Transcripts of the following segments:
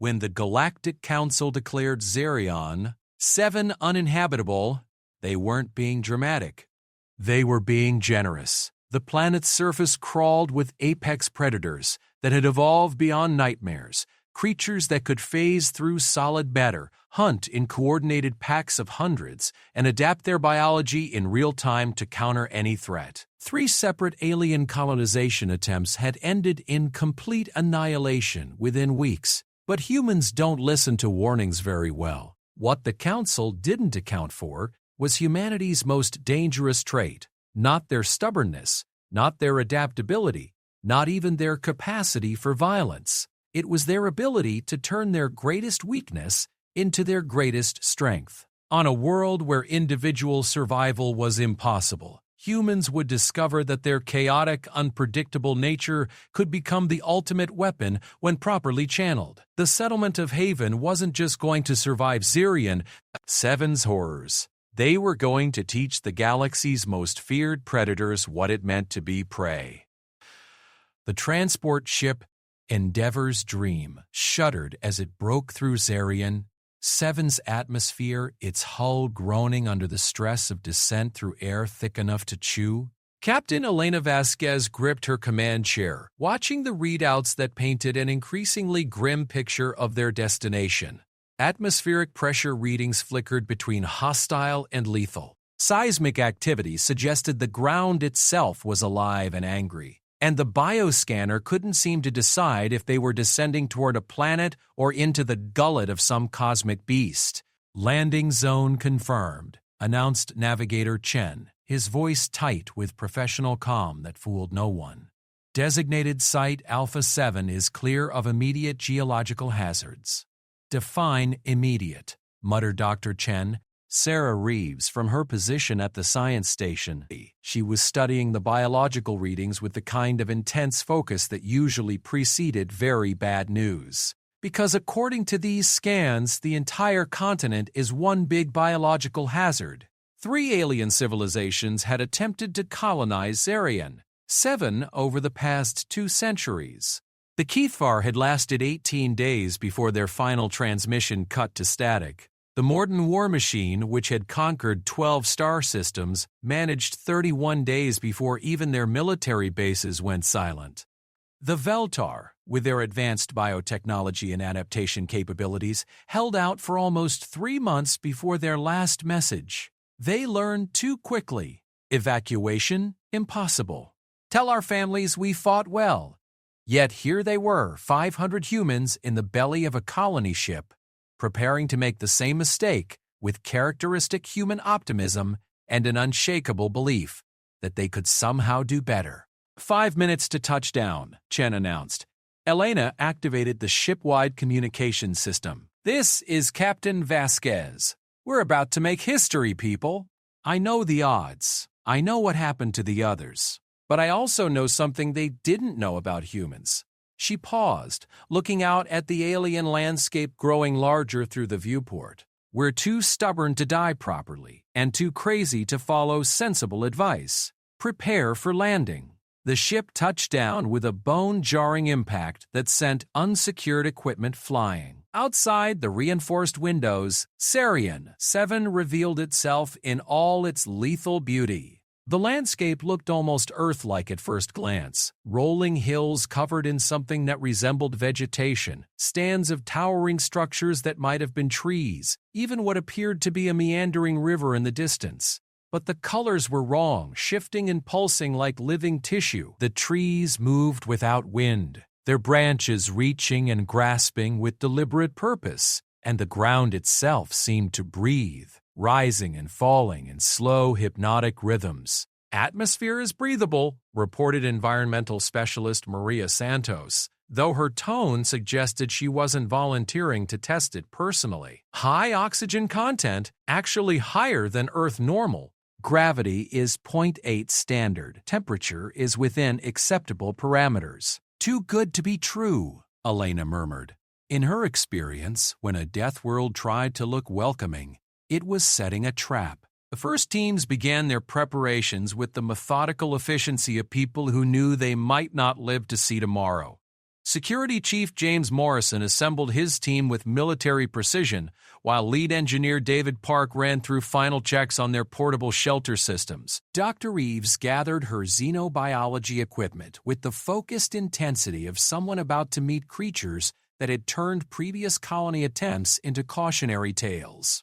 When the Galactic Council declared Xerion 7 uninhabitable, they weren't being dramatic. They were being generous. The planet's surface crawled with apex predators that had evolved beyond nightmares, creatures that could phase through solid matter, hunt in coordinated packs of hundreds, and adapt their biology in real time to counter any threat. 3 separate alien colonization attempts had ended in complete annihilation within weeks, but humans don't listen to warnings very well. What the Council didn't account for was humanity's most dangerous trait, not their stubbornness, not their adaptability, not even their capacity for violence. It was their ability to turn their greatest weakness into their greatest strength. On a world where individual survival was impossible, humans would discover that their chaotic, unpredictable nature could become the ultimate weapon when properly channeled. The settlement of Haven wasn't just going to survive Xerion 7's horrors. They were going to teach the galaxy's most feared predators what it meant to be prey. The transport ship Endeavor's Dream shuddered as it broke through Xerion 7's atmosphere, its hull groaning under the stress of descent through air thick enough to chew. Captain Elena Vasquez gripped her command chair, watching the readouts that painted an increasingly grim picture of their destination. Atmospheric pressure readings flickered between hostile and lethal. Seismic activity suggested the ground itself was alive and angry, and the bioscanner couldn't seem to decide if they were descending toward a planet or into the gullet of some cosmic beast. "Landing zone confirmed," announced Navigator Chen, his voice tight with professional calm that fooled no one. "Designated Site Alpha 7 is clear of immediate geological hazards." "Define immediate," muttered Dr. Chen. Sarah Reeves, from her position at the science station, she was studying the biological readings with the kind of intense focus that usually preceded very bad news. Because according to these scans, the entire continent is one big biological hazard. 3 alien civilizations had attempted to colonize Xerion, 7 over the past 2 centuries. The Keithvar had lasted 18 days before their final transmission cut to static. The Morden war machine, which had conquered 12 star systems, managed 31 days before even their military bases went silent. The Veltar, with their advanced biotechnology and adaptation capabilities, held out for almost 3 months before their last message. They learned too quickly. Evacuation, impossible. Tell our families we fought well. Yet here they were, 500 humans in the belly of a colony ship, preparing to make the same mistake with characteristic human optimism and an unshakable belief that they could somehow do better. 5 minutes to touchdown, Chen announced. Elena activated the ship-wide communication system. "This is Captain Vasquez. We're about to make history, people. I know the odds. I know what happened to the others. But I also know something they didn't know about humans." She paused, looking out at the alien landscape growing larger through the viewport. "We're too stubborn to die properly, and too crazy to follow sensible advice. Prepare for landing." The ship touched down with a bone-jarring impact that sent unsecured equipment flying. Outside the reinforced windows, Xerion 7 revealed itself in all its lethal beauty. The landscape looked almost Earth-like at first glance. Rolling hills covered in something that resembled vegetation, stands of towering structures that might have been trees, even what appeared to be a meandering river in the distance. But the colors were wrong, shifting and pulsing like living tissue. The trees moved without wind, their branches reaching and grasping with deliberate purpose, and the ground itself seemed to breathe, rising and falling in slow, hypnotic rhythms. "Atmosphere is breathable," reported environmental specialist Maria Santos, though her tone suggested she wasn't volunteering to test it personally. "High oxygen content, actually higher than Earth normal. Gravity is 0.8 standard. Temperature is within acceptable parameters." "Too good to be true," Elena murmured. In her experience, when a death world tried to look welcoming, it was setting a trap. The first teams began their preparations with the methodical efficiency of people who knew they might not live to see tomorrow. Security Chief James Morrison assembled his team with military precision, while lead engineer David Park ran through final checks on their portable shelter systems. Dr. Reeves gathered her xenobiology equipment with the focused intensity of someone about to meet creatures that had turned previous colony attempts into cautionary tales.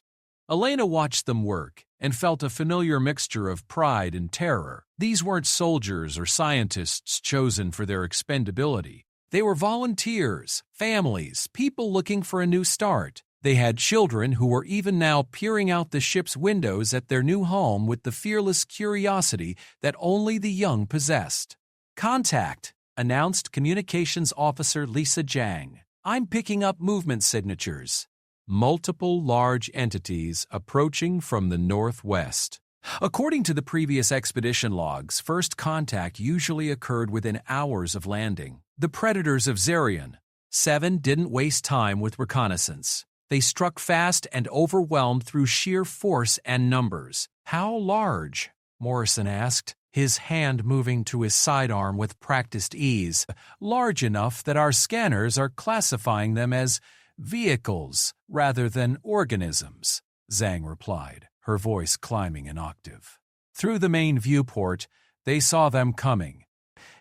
Elena watched them work and felt a familiar mixture of pride and terror. These weren't soldiers or scientists chosen for their expendability. They were volunteers, families, people looking for a new start. They had children who were even now peering out the ship's windows at their new home with the fearless curiosity that only the young possessed. "Contact," announced Communications Officer Lisa Jang. "I'm picking up movement signatures." Multiple large entities approaching from the northwest. According to the previous expedition logs, first contact usually occurred within hours of landing. The predators of Xerion. 7 didn't waste time with reconnaissance. They struck fast and overwhelmed through sheer force and numbers. "How large?" Morrison asked, his hand moving to his sidearm with practiced ease. "Large enough that our scanners are classifying them as vehicles rather than organisms," Zhang replied, her voice climbing an octave. Through the main viewport, they saw them coming.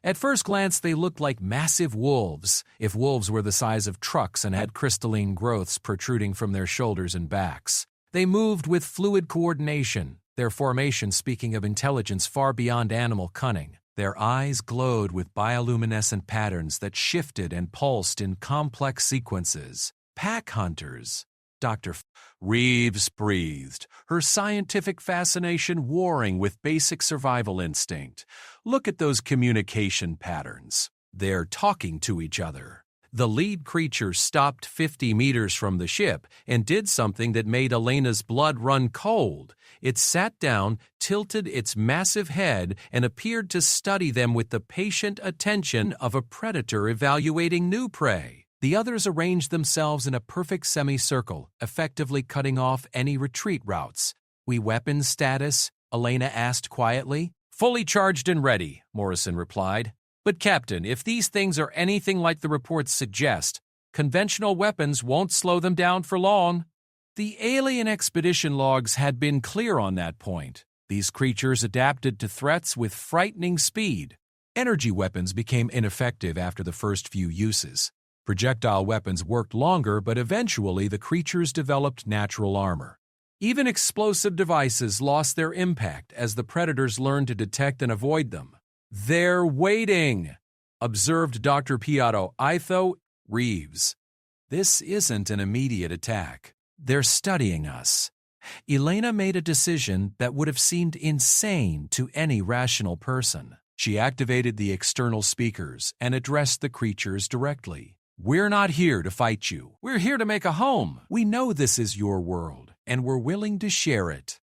At first glance, they looked like massive wolves, if wolves were the size of trucks and had crystalline growths protruding from their shoulders and backs. They moved with fluid coordination, their formation speaking of intelligence far beyond animal cunning. Their eyes glowed with bioluminescent patterns that shifted and pulsed in complex sequences. "Pack hunters," Dr. Reeves breathed, her scientific fascination warring with basic survival instinct. "Look at those communication patterns. They're talking to each other." The lead creature stopped 50 meters from the ship and did something that made Elena's blood run cold. It sat down, tilted its massive head, and appeared to study them with the patient attention of a predator evaluating new prey. The others arranged themselves in a perfect semicircle, effectively cutting off any retreat routes. "We weapons status?" Elena asked quietly. "Fully charged and ready," Morrison replied. "But Captain, if these things are anything like the reports suggest, conventional weapons won't slow them down for long." The alien expedition logs had been clear on that point. These creatures adapted to threats with frightening speed. Energy weapons became ineffective after the first few uses. Projectile weapons worked longer, but eventually the creatures developed natural armor. Even explosive devices lost their impact as the predators learned to detect and avoid them. "They're waiting," observed Dr. Piotr Itho Reeves. "This isn't an immediate attack. They're studying us." Elena made a decision that would have seemed insane to any rational person. She activated the external speakers and addressed the creatures directly. "We're not here to fight you. We're here to make a home. We know this is your world, and we're willing to share it."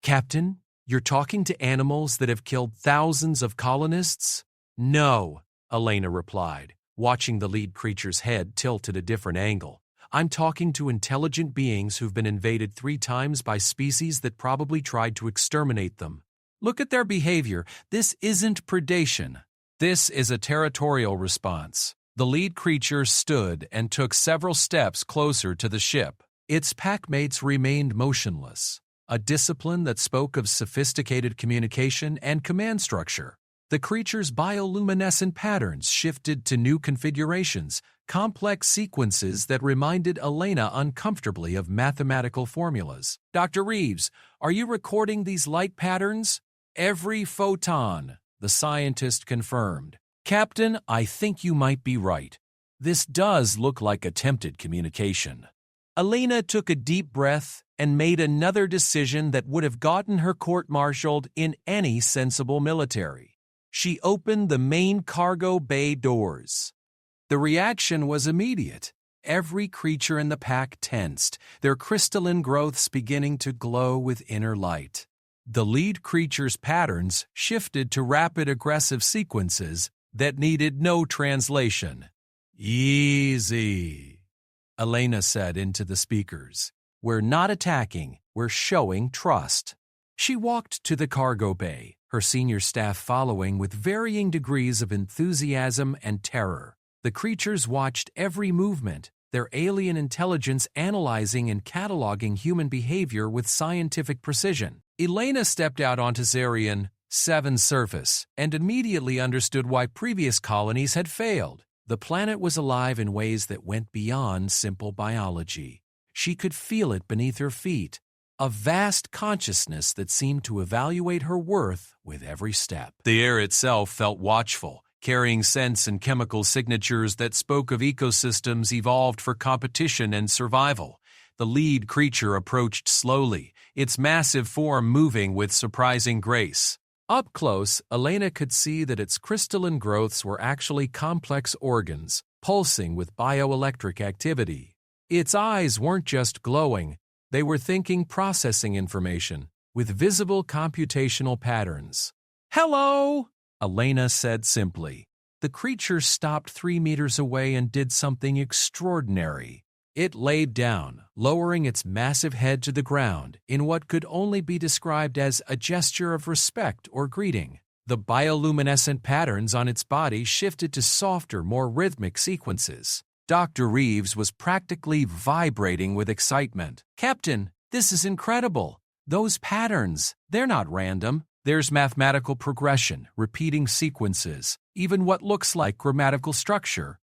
"Captain, you're talking to animals that have killed thousands of colonists?" "No," Elena replied, watching the lead creature's head tilt at a different angle. "I'm talking to intelligent beings who've been invaded 3 times by species that probably tried to exterminate them. Look at their behavior. This isn't predation. This is a territorial response." The lead creature stood and took several steps closer to the ship. Its packmates remained motionless, a discipline that spoke of sophisticated communication and command structure. The creature's bioluminescent patterns shifted to new configurations, complex sequences that reminded Elena uncomfortably of mathematical formulas. "Dr. Reeves, are you recording these light patterns?" "Every photon," the scientist confirmed. "Captain, I think you might be right. This does look like attempted communication." Elena took a deep breath and made another decision that would have gotten her court-martialed in any sensible military. She opened the main cargo bay doors. The reaction was immediate. Every creature in the pack tensed, their crystalline growths beginning to glow with inner light. The lead creature's patterns shifted to rapid aggressive sequences that needed no translation. "Easy," Elena said into the speakers. "We're not attacking, we're showing trust." She walked to the cargo bay, her senior staff following with varying degrees of enthusiasm and terror. The creatures watched every movement, their alien intelligence analyzing and cataloging human behavior with scientific precision. Elena stepped out onto Zarian 7's surface and immediately understood why previous colonies had failed. The planet was alive in ways that went beyond simple biology. She could feel it beneath her feet, a vast consciousness that seemed to evaluate her worth with every step. The air itself felt watchful, carrying scents and chemical signatures that spoke of ecosystems evolved for competition and survival. The lead creature approached slowly, its massive form moving with surprising grace. Up close, Elena could see that its crystalline growths were actually complex organs, pulsing with bioelectric activity. Its eyes weren't just glowing, they were thinking, processing information, with visible computational patterns. "Hello!" Elena said simply. The creature stopped 3 meters away and did something extraordinary. It laid down, lowering its massive head to the ground in what could only be described as a gesture of respect or greeting. The bioluminescent patterns on its body shifted to softer, more rhythmic sequences. Dr. Reeves was practically vibrating with excitement. "Captain, this is incredible. Those patterns, they're not random. There's mathematical progression, repeating sequences, even what looks like grammatical structure."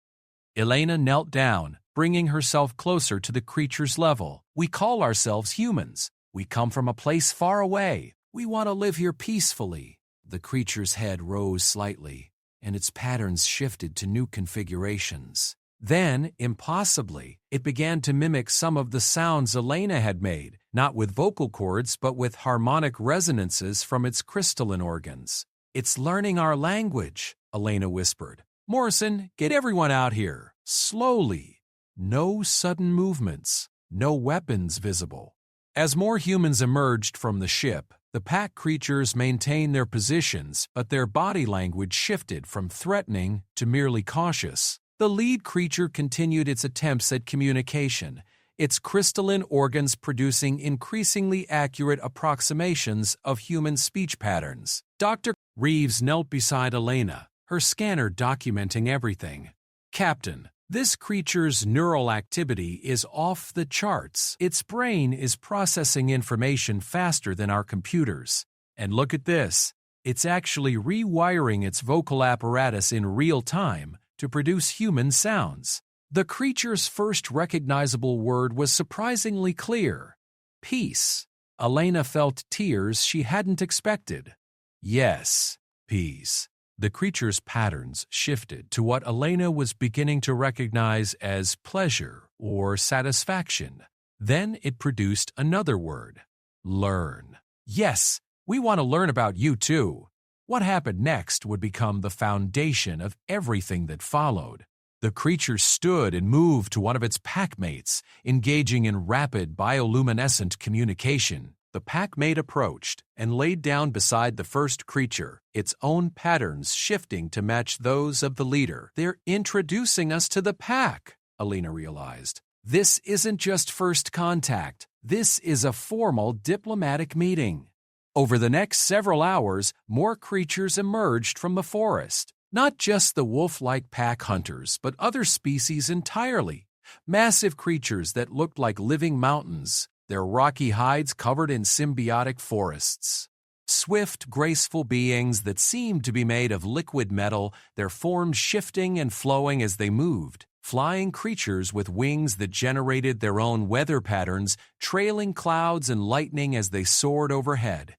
Elena knelt down, bringing herself closer to the creature's level. "We call ourselves humans. We come from a place far away. We want to live here peacefully." The creature's head rose slightly, and its patterns shifted to new configurations. Then, impossibly, it began to mimic some of the sounds Elena had made, not with vocal cords but with harmonic resonances from its crystalline organs. "It's learning our language," Elena whispered. "Morrison, get everyone out here. Slowly. No sudden movements. No weapons visible." As more humans emerged from the ship, the pack creatures maintained their positions, but their body language shifted from threatening to merely cautious. The lead creature continued its attempts at communication, its crystalline organs producing increasingly accurate approximations of human speech patterns. Dr. Reeves knelt beside Elena, her scanner documenting everything. "Captain, this creature's neural activity is off the charts. Its brain is processing information faster than our computers. And look at this. It's actually rewiring its vocal apparatus in real time to produce human sounds." The creature's first recognizable word was surprisingly clear. Peace. Elena felt tears she hadn't expected. Yes, peace. The creature's patterns shifted to what Elena was beginning to recognize as pleasure or satisfaction. Then it produced another word. Learn. "Yes, we want to learn about you too." What happened next would become the foundation of everything that followed. The creature stood and moved to one of its packmates, engaging in rapid bioluminescent communication. The packmate approached and laid down beside the first creature, its own patterns shifting to match those of the leader. "They're introducing us to the pack," Elena realized. "This isn't just first contact. This is a formal diplomatic meeting." Over the next several hours, more creatures emerged from the forest. Not just the wolf-like pack hunters, but other species entirely. Massive creatures that looked like living mountains, their rocky hides covered in symbiotic forests. Swift, graceful beings that seemed to be made of liquid metal, their forms shifting and flowing as they moved. Flying creatures with wings that generated their own weather patterns, trailing clouds and lightning as they soared overhead.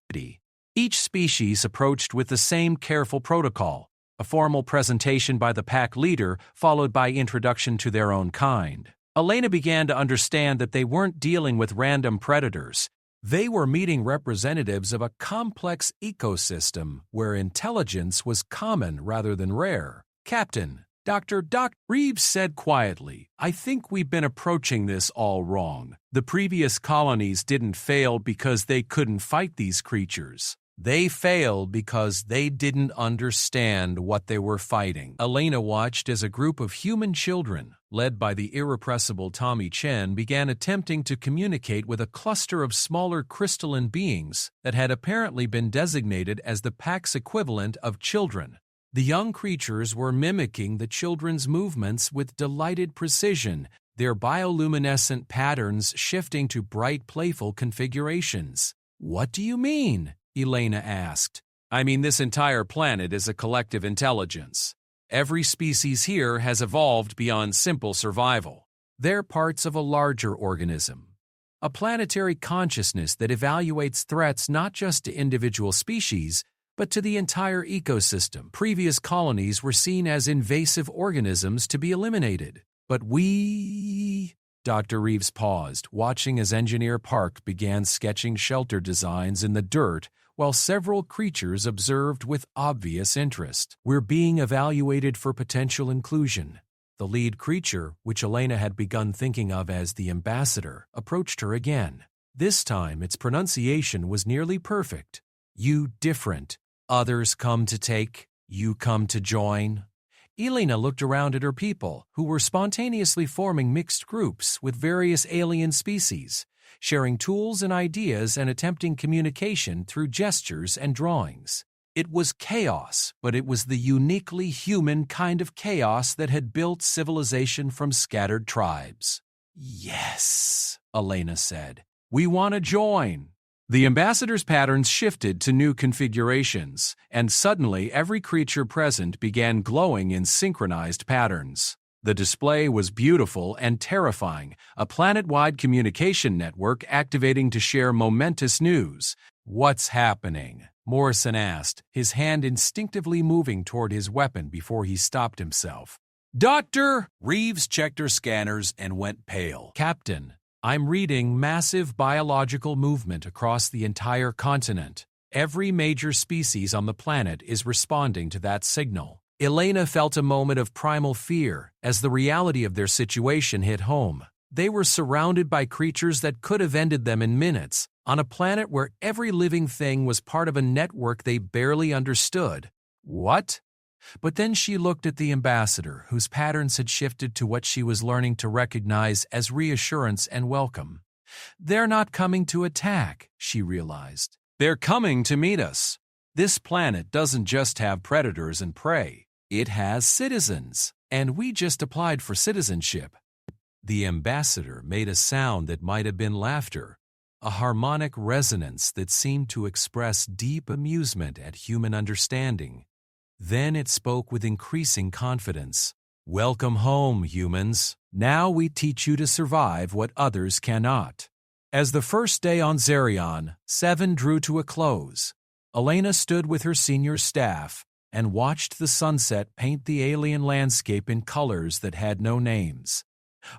Each species approached with the same careful protocol, a formal presentation by the pack leader followed by introduction to their own kind. Elena began to understand that they weren't dealing with random predators. They were meeting representatives of a complex ecosystem where intelligence was common rather than rare. "Captain, Dr. Reeves said quietly, I think we've been approaching this all wrong. The previous colonies didn't fail because they couldn't fight these creatures. They failed because they didn't understand what they were fighting." Elena watched as a group of human children, led by the irrepressible Tommy Chen, began attempting to communicate with a cluster of smaller crystalline beings that had apparently been designated as the pack's equivalent of children. The young creatures were mimicking the children's movements with delighted precision, their bioluminescent patterns shifting to bright, playful configurations. "What do you mean?" Elena asked. "I mean, this entire planet is a collective intelligence. Every species here has evolved beyond simple survival. They're parts of a larger organism, a planetary consciousness that evaluates threats not just to individual species, but to the entire ecosystem. Previous colonies were seen as invasive organisms to be eliminated. But we..." Dr. Reeves paused, watching as Engineer Park began sketching shelter designs in the dirt while several creatures observed with obvious interest. "We're being evaluated for potential inclusion." The lead creature, which Elena had begun thinking of as the ambassador, approached her again. This time its pronunciation was nearly perfect. "You different. Others come to take, you come to join." Elena looked around at her people, who were spontaneously forming mixed groups with various alien species, sharing tools and ideas and attempting communication through gestures and drawings. It was chaos, but it was the uniquely human kind of chaos that had built civilization from scattered tribes. "Yes," Elena said. "We want to join." The ambassador's patterns shifted to new configurations, and suddenly every creature present began glowing in synchronized patterns. The display was beautiful and terrifying, a planet-wide communication network activating to share momentous news. "What's happening?" Morrison asked, his hand instinctively moving toward his weapon before he stopped himself. "Doctor!" Reeves checked her scanners and went pale. "Captain, I'm reading massive biological movement across the entire continent. Every major species on the planet is responding to that signal." Elena felt a moment of primal fear as the reality of their situation hit home. They were surrounded by creatures that could have ended them in minutes, on a planet where every living thing was part of a network they barely understood. What? But then she looked at the ambassador, whose patterns had shifted to what she was learning to recognize as reassurance and welcome. "They're not coming to attack," she realized. "They're coming to meet us. This planet doesn't just have predators and prey. It has citizens, and we just applied for citizenship." The ambassador made a sound that might have been laughter, a harmonic resonance that seemed to express deep amusement at human understanding. Then it spoke with increasing confidence. "Welcome home, humans. Now we teach you to survive what others cannot." As the first day on Zerion, 7 drew to a close, Elena stood with her senior staff and watched the sunset paint the alien landscape in colors that had no names.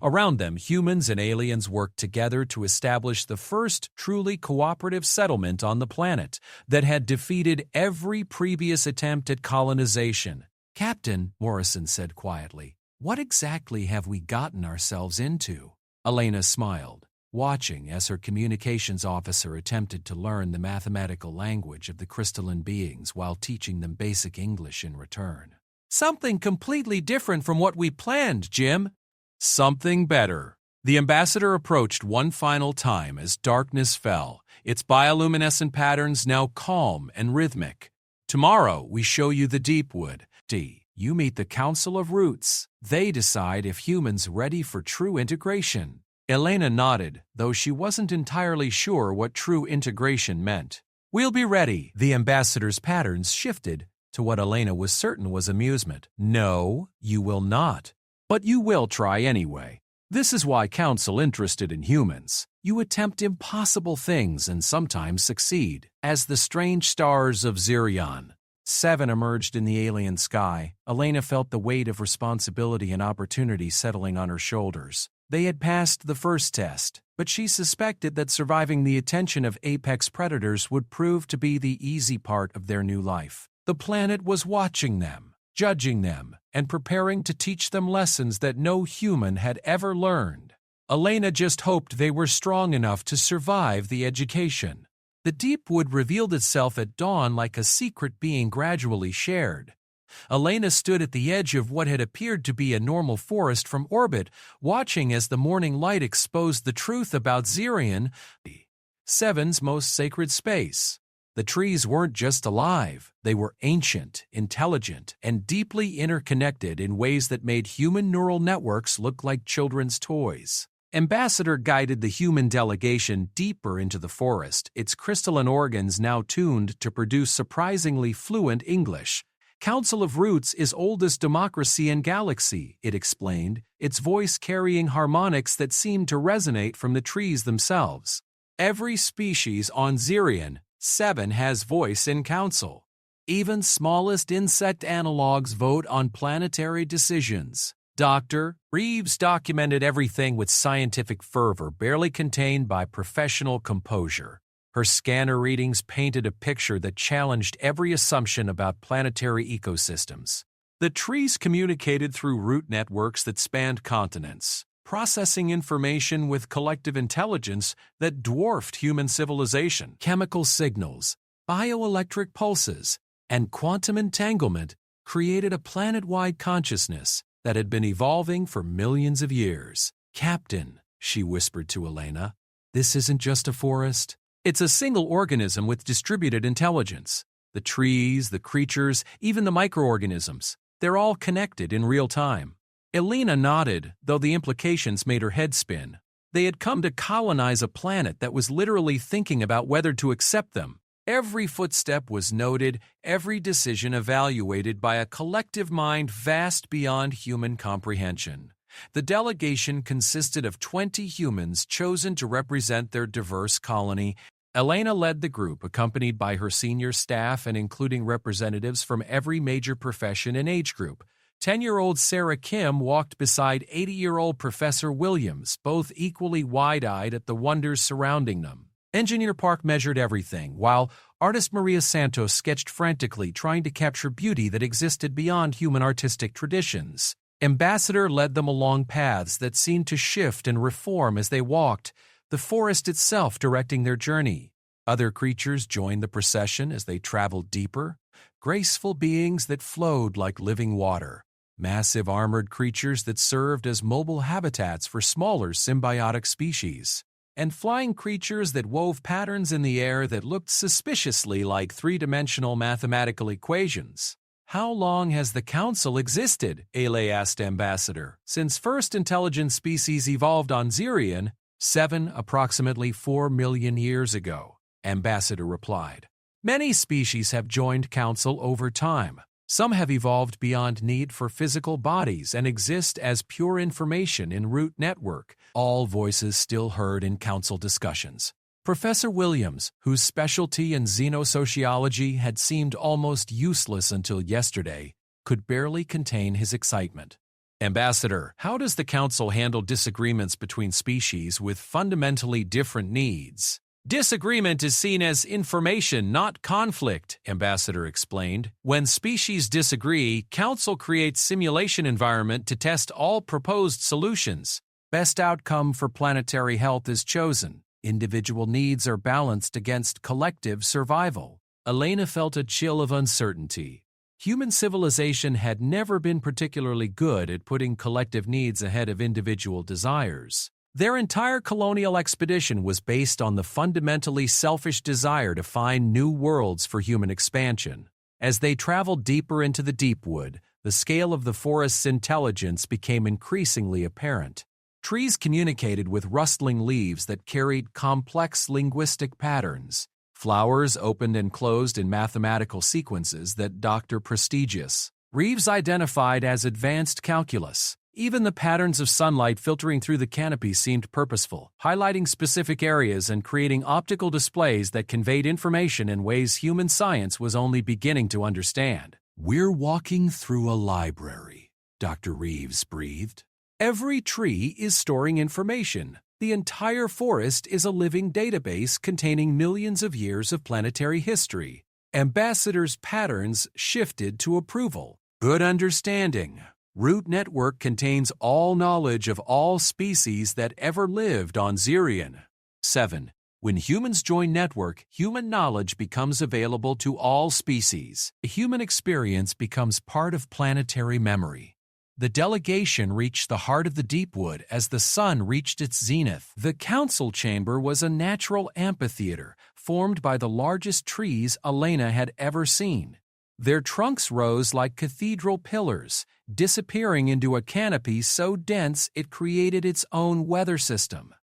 Around them, humans and aliens worked together to establish the first truly cooperative settlement on the planet that had defeated every previous attempt at colonization. "Captain," Morrison said quietly, "what exactly have we gotten ourselves into?" Elena smiled, watching as her communications officer attempted to learn the mathematical language of the crystalline beings while teaching them basic English in return. "Something completely different from what we planned, Jim." "Something better." The ambassador approached one final time as darkness fell, its bioluminescent patterns now calm and rhythmic. "Tomorrow we show you the Deepwood. You meet the Council of Roots. They decide if humans ready for true integration." Elena nodded, though she wasn't entirely sure what true integration meant. "We'll be ready." The ambassador's patterns shifted to what Elena was certain was amusement. "No, you will not. But you will try anyway. This is why Council interested in humans. You attempt impossible things and sometimes succeed." As the strange stars of Zerion, 7 emerged in the alien sky, Elena felt the weight of responsibility and opportunity settling on her shoulders. They had passed the first test, but she suspected that surviving the attention of apex predators would prove to be the easy part of their new life. The planet was watching them, judging them, and preparing to teach them lessons that no human had ever learned. Elena just hoped they were strong enough to survive the education. The Deepwood revealed itself at dawn like a secret being gradually shared. Elena stood at the edge of what had appeared to be a normal forest from orbit, watching as the morning light exposed the truth about Zerion, 7's most sacred space. The trees weren't just alive, they were ancient, intelligent, and deeply interconnected in ways that made human neural networks look like children's toys. Ambassador guided the human delegation deeper into the forest, its crystalline organs now tuned to produce surprisingly fluent English. Council of Roots is oldest democracy in galaxy, it explained, its voice carrying harmonics that seemed to resonate from the trees themselves. Every species on Zirion, 7 has voice in council. Even smallest insect analogs vote on planetary decisions. Dr. Reeves documented everything with scientific fervor barely contained by professional composure. Her scanner readings painted a picture that challenged every assumption about planetary ecosystems. The trees communicated through root networks that spanned continents, processing information with collective intelligence that dwarfed human civilization. Chemical signals, bioelectric pulses, and quantum entanglement created a planet-wide consciousness that had been evolving for millions of years. "Captain," she whispered to Elena, "this isn't just a forest. It's a single organism with distributed intelligence. The trees, the creatures, even the microorganisms, they're all connected in real time." Elena nodded, though the implications made her head spin. They had come to colonize a planet that was literally thinking about whether to accept them. Every footstep was noted, every decision evaluated by a collective mind vast beyond human comprehension. The delegation consisted of 20 humans chosen to represent their diverse colony. Elena led the group, accompanied by her senior staff and including representatives from every major profession and age group. 10-year-old Sarah Kim walked beside 80-year-old Professor Williams, both equally wide-eyed at the wonders surrounding them. Engineer Park measured everything, while artist Maria Santos sketched frantically, trying to capture beauty that existed beyond human artistic traditions. Ambassador led them along paths that seemed to shift and reform as they walked, the forest itself directing their journey. Other creatures joined the procession as they traveled deeper, graceful beings that flowed like living water, massive armored creatures that served as mobile habitats for smaller symbiotic species, and flying creatures that wove patterns in the air that looked suspiciously like three-dimensional mathematical equations. "How long has the Council existed?" Ailey asked Ambassador. "Since first intelligent species evolved on Zirion, 7 approximately 4 million years ago," Ambassador replied. "Many species have joined Council over time. Some have evolved beyond need for physical bodies and exist as pure information in root network." All voices still heard in Council discussions. Professor Williams, whose specialty in xenosociology had seemed almost useless until yesterday, could barely contain his excitement. "Ambassador, how does the Council handle disagreements between species with fundamentally different needs?" "Disagreement is seen as information, not conflict," Ambassador explained. "When species disagree, Council creates simulation environment to test all proposed solutions. Best outcome for planetary health is chosen. Individual needs are balanced against collective survival." Elena felt a chill of uncertainty. Human civilization had never been particularly good at putting collective needs ahead of individual desires. Their entire colonial expedition was based on the fundamentally selfish desire to find new worlds for human expansion. As they traveled deeper into the deepwood, the scale of the forest's intelligence became increasingly apparent. Trees communicated with rustling leaves that carried complex linguistic patterns. Flowers opened and closed in mathematical sequences that Dr. Prestigious Reeves identified as advanced calculus. Even the patterns of sunlight filtering through the canopy seemed purposeful, highlighting specific areas and creating optical displays that conveyed information in ways human science was only beginning to understand. "We're walking through a library," Dr. Reeves breathed. "Every tree is storing information. The entire forest is a living database containing millions of years of planetary history." Ambassador's patterns shifted to approval. "Good understanding. Root Network contains all knowledge of all species that ever lived on Zirion." 7. When humans join Network, human knowledge becomes available to all species. The human experience becomes part of planetary memory. The delegation reached the heart of the Deepwood as the sun reached its zenith. The council chamber was a natural amphitheater, formed by the largest trees Elena had ever seen. Their trunks rose like cathedral pillars, disappearing into a canopy so dense it created its own weather system.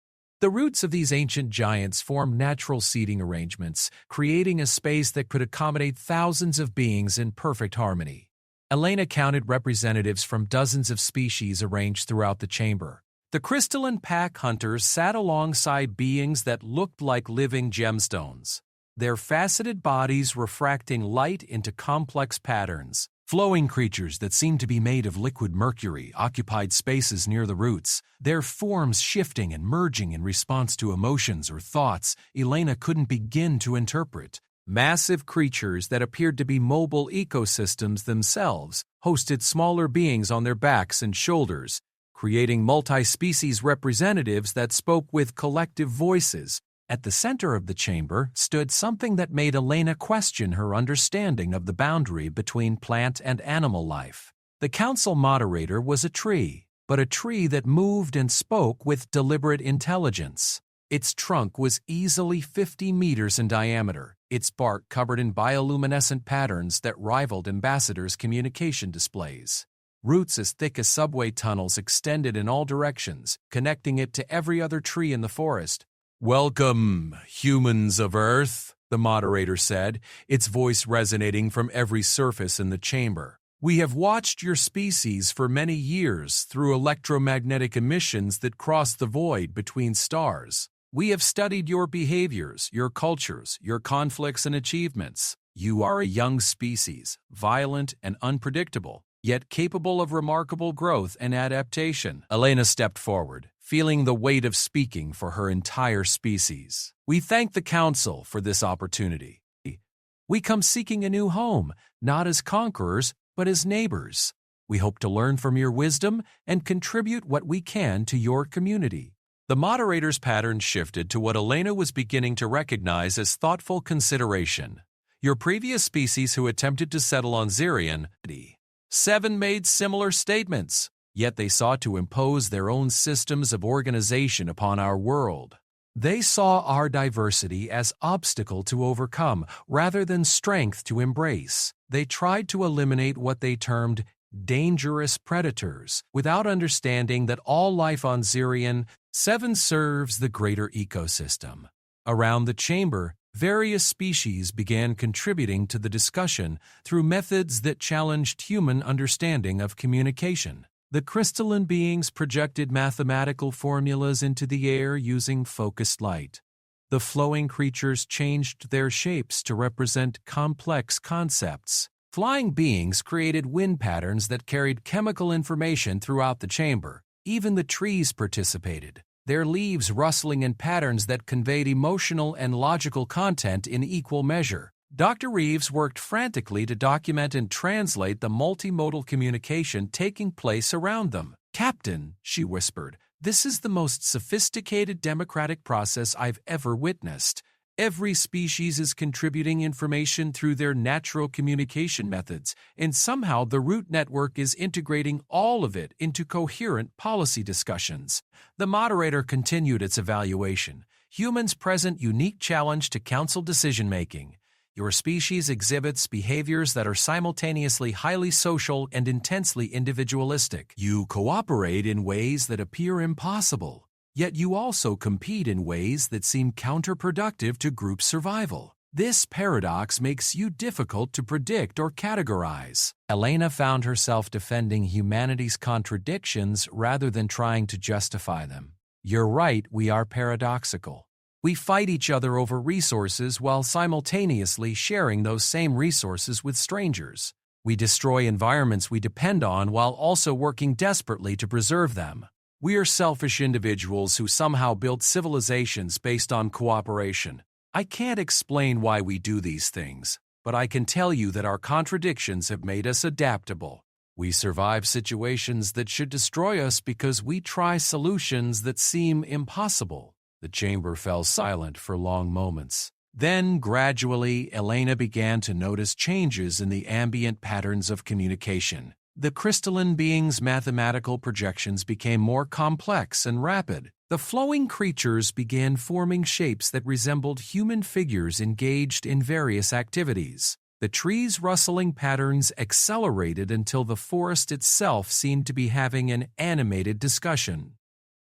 The roots of these ancient giants formed natural seating arrangements, creating a space that could accommodate thousands of beings in perfect harmony. Elena counted representatives from dozens of species arranged throughout the chamber. The crystalline pack hunters sat alongside beings that looked like living gemstones, their faceted bodies refracting light into complex patterns. Flowing creatures that seemed to be made of liquid mercury occupied spaces near the roots, their forms shifting and merging in response to emotions or thoughts Elena couldn't begin to interpret. Massive creatures that appeared to be mobile ecosystems themselves hosted smaller beings on their backs and shoulders, creating multi-species representatives that spoke with collective voices. At the center of the chamber stood something that made Elena question her understanding of the boundary between plant and animal life. The council moderator was a tree, but a tree that moved and spoke with deliberate intelligence. Its trunk was easily 50 meters in diameter, its bark covered in bioluminescent patterns that rivaled ambassadors' communication displays. Roots as thick as subway tunnels extended in all directions, connecting it to every other tree in the forest. "Welcome, humans of Earth," the moderator said, its voice resonating from every surface in the chamber. "We have watched your species for many years through electromagnetic emissions that cross the void between stars. We have studied your behaviors, your cultures, your conflicts and achievements. You are a young species, violent and unpredictable, yet capable of remarkable growth and adaptation." Elena stepped forward, feeling the weight of speaking for her entire species. "We thank the Council for this opportunity. We come seeking a new home, not as conquerors, but as neighbors. We hope to learn from your wisdom and contribute what we can to your community." The moderator's pattern shifted to what Elena was beginning to recognize as thoughtful consideration. "Your previous species who attempted to settle on Zirian, 7 made similar statements. Yet they sought to impose their own systems of organization upon our world. They saw our diversity as obstacle to overcome rather than strength to embrace. They tried to eliminate what they termed dangerous predators without understanding that all life on Zirian 7 serves the greater ecosystem." Around the chamber, various species began contributing to the discussion through methods that challenged human understanding of communication. The crystalline beings projected mathematical formulas into the air using focused light. The flowing creatures changed their shapes to represent complex concepts. Flying beings created wind patterns that carried chemical information throughout the chamber. Even the trees participated, their leaves rustling in patterns that conveyed emotional and logical content in equal measure. Dr. Reeves worked frantically to document and translate the multimodal communication taking place around them. "Captain," she whispered, "this is the most sophisticated democratic process I've ever witnessed. Every species is contributing information through their natural communication methods, and somehow the root network is integrating all of it into coherent policy discussions." The moderator continued its evaluation. "Humans present unique challenge to council decision-making. Your species exhibits behaviors that are simultaneously highly social and intensely individualistic. You cooperate in ways that appear impossible, yet you also compete in ways that seem counterproductive to group survival. This paradox makes you difficult to predict or categorize." Elena found herself defending humanity's contradictions rather than trying to justify them. "You're right, we are paradoxical. We fight each other over resources while simultaneously sharing those same resources with strangers. We destroy environments we depend on while also working desperately to preserve them. We are selfish individuals who somehow built civilizations based on cooperation. I can't explain why we do these things, but I can tell you that our contradictions have made us adaptable. We survive situations that should destroy us because we try solutions that seem impossible." The chamber fell silent for long moments. Then, gradually, Elena began to notice changes in the ambient patterns of communication. The crystalline being's mathematical projections became more complex and rapid. The flowing creatures began forming shapes that resembled human figures engaged in various activities. The trees' rustling patterns accelerated until the forest itself seemed to be having an animated discussion.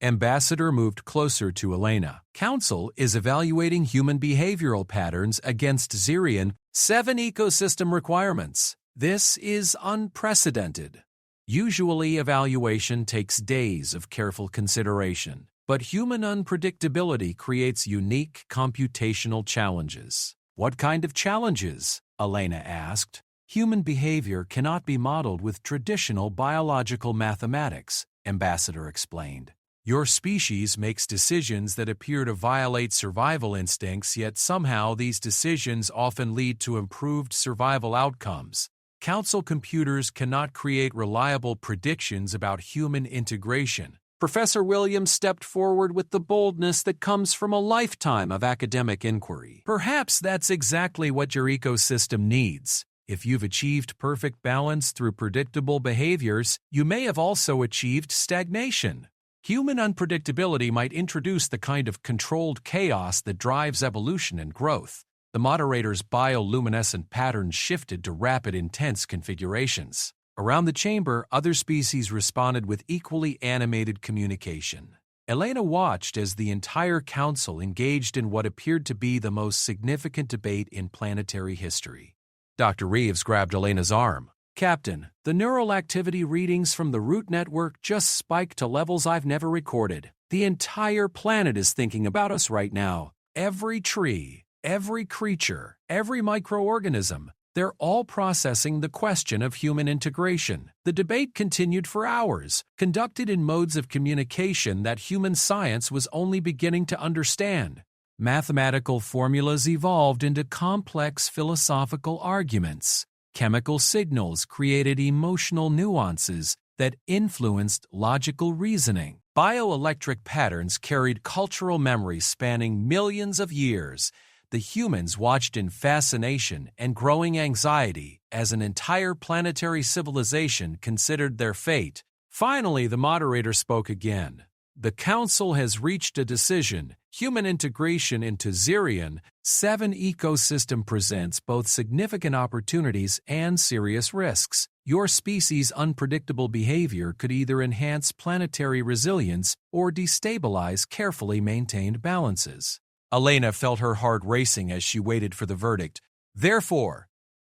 Ambassador moved closer to Elena. Council is evaluating human behavioral patterns against Xerion 7 ecosystem requirements. This is unprecedented. Usually, evaluation takes days of careful consideration, but human unpredictability creates unique computational challenges. What kind of challenges? Elena asked. Human behavior cannot be modeled with traditional biological mathematics, Ambassador explained. Your species makes decisions that appear to violate survival instincts, yet somehow these decisions often lead to improved survival outcomes. Council computers cannot create reliable predictions about human integration. Professor Williams stepped forward with the boldness that comes from a lifetime of academic inquiry. Perhaps that's exactly what your ecosystem needs. If you've achieved perfect balance through predictable behaviors, you may have also achieved stagnation. Human unpredictability might introduce the kind of controlled chaos that drives evolution and growth. The moderator's bioluminescent patterns shifted to rapid, intense configurations. Around the chamber, other species responded with equally animated communication. Elena watched as the entire council engaged in what appeared to be the most significant debate in planetary history. Dr. Reeves grabbed Elena's arm. Captain, the neural activity readings from the root network just spiked to levels I've never recorded. The entire planet is thinking about us right now. Every tree, every creature, every microorganism, they're all processing the question of human integration. The debate continued for hours, conducted in modes of communication that human science was only beginning to understand. Mathematical formulas evolved into complex philosophical arguments. Chemical signals created emotional nuances that influenced logical reasoning. Bioelectric patterns carried cultural memory spanning millions of years. The humans watched in fascination and growing anxiety as an entire planetary civilization considered their fate. Finally, the moderator spoke again. The Council has reached a decision. Human integration into Xerion 7 ecosystem presents both significant opportunities and serious risks. Your species' unpredictable behavior could either enhance planetary resilience or destabilize carefully maintained balances. Elena felt her heart racing as she waited for the verdict. Therefore,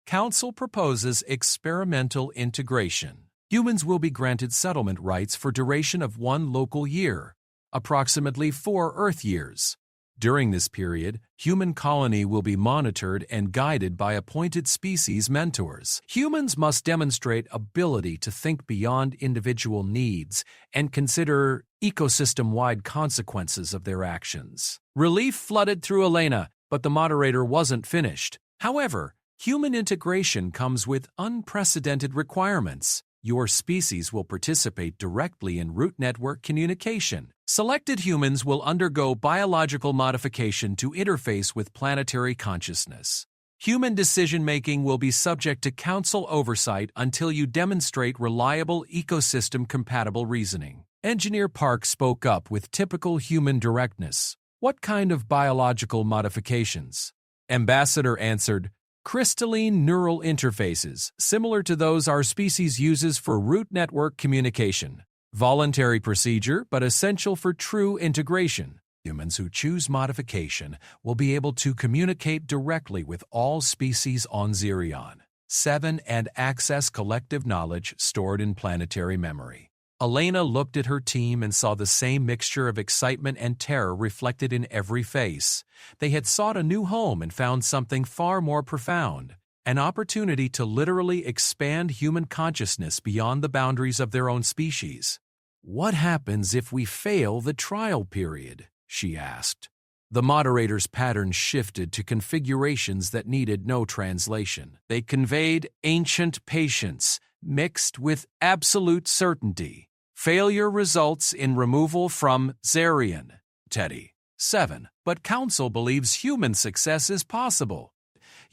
Council proposes experimental integration. Humans will be granted settlement rights for duration of 1 local year, approximately 4 Earth years. During this period, human colony will be monitored and guided by appointed species mentors. Humans must demonstrate ability to think beyond individual needs and consider ecosystem-wide consequences of their actions. Relief flooded through Elena, but the moderator wasn't finished. However, human integration comes with unprecedented requirements. Your species will participate directly in root network communication. Selected humans will undergo biological modification to interface with planetary consciousness. Human decision-making will be subject to council oversight until you demonstrate reliable ecosystem-compatible reasoning. Engineer Park spoke up with typical human directness. What kind of biological modifications? Ambassador answered, crystalline neural interfaces, similar to those our species uses for root network communication. Voluntary procedure, but essential for true integration. Humans who choose modification will be able to communicate directly with all species on Xerion 7 and access collective knowledge stored in planetary memory. Elena looked at her team and saw the same mixture of excitement and terror reflected in every face. They had sought a new home and found something far more profound, an opportunity to literally expand human consciousness beyond the boundaries of their own species. What happens if we fail the trial period? She asked. The moderator's pattern shifted to configurations that needed no translation. They conveyed ancient patience mixed with absolute certainty. Failure results in removal from Xerion. Teddy. 7. But Council believes human success is possible.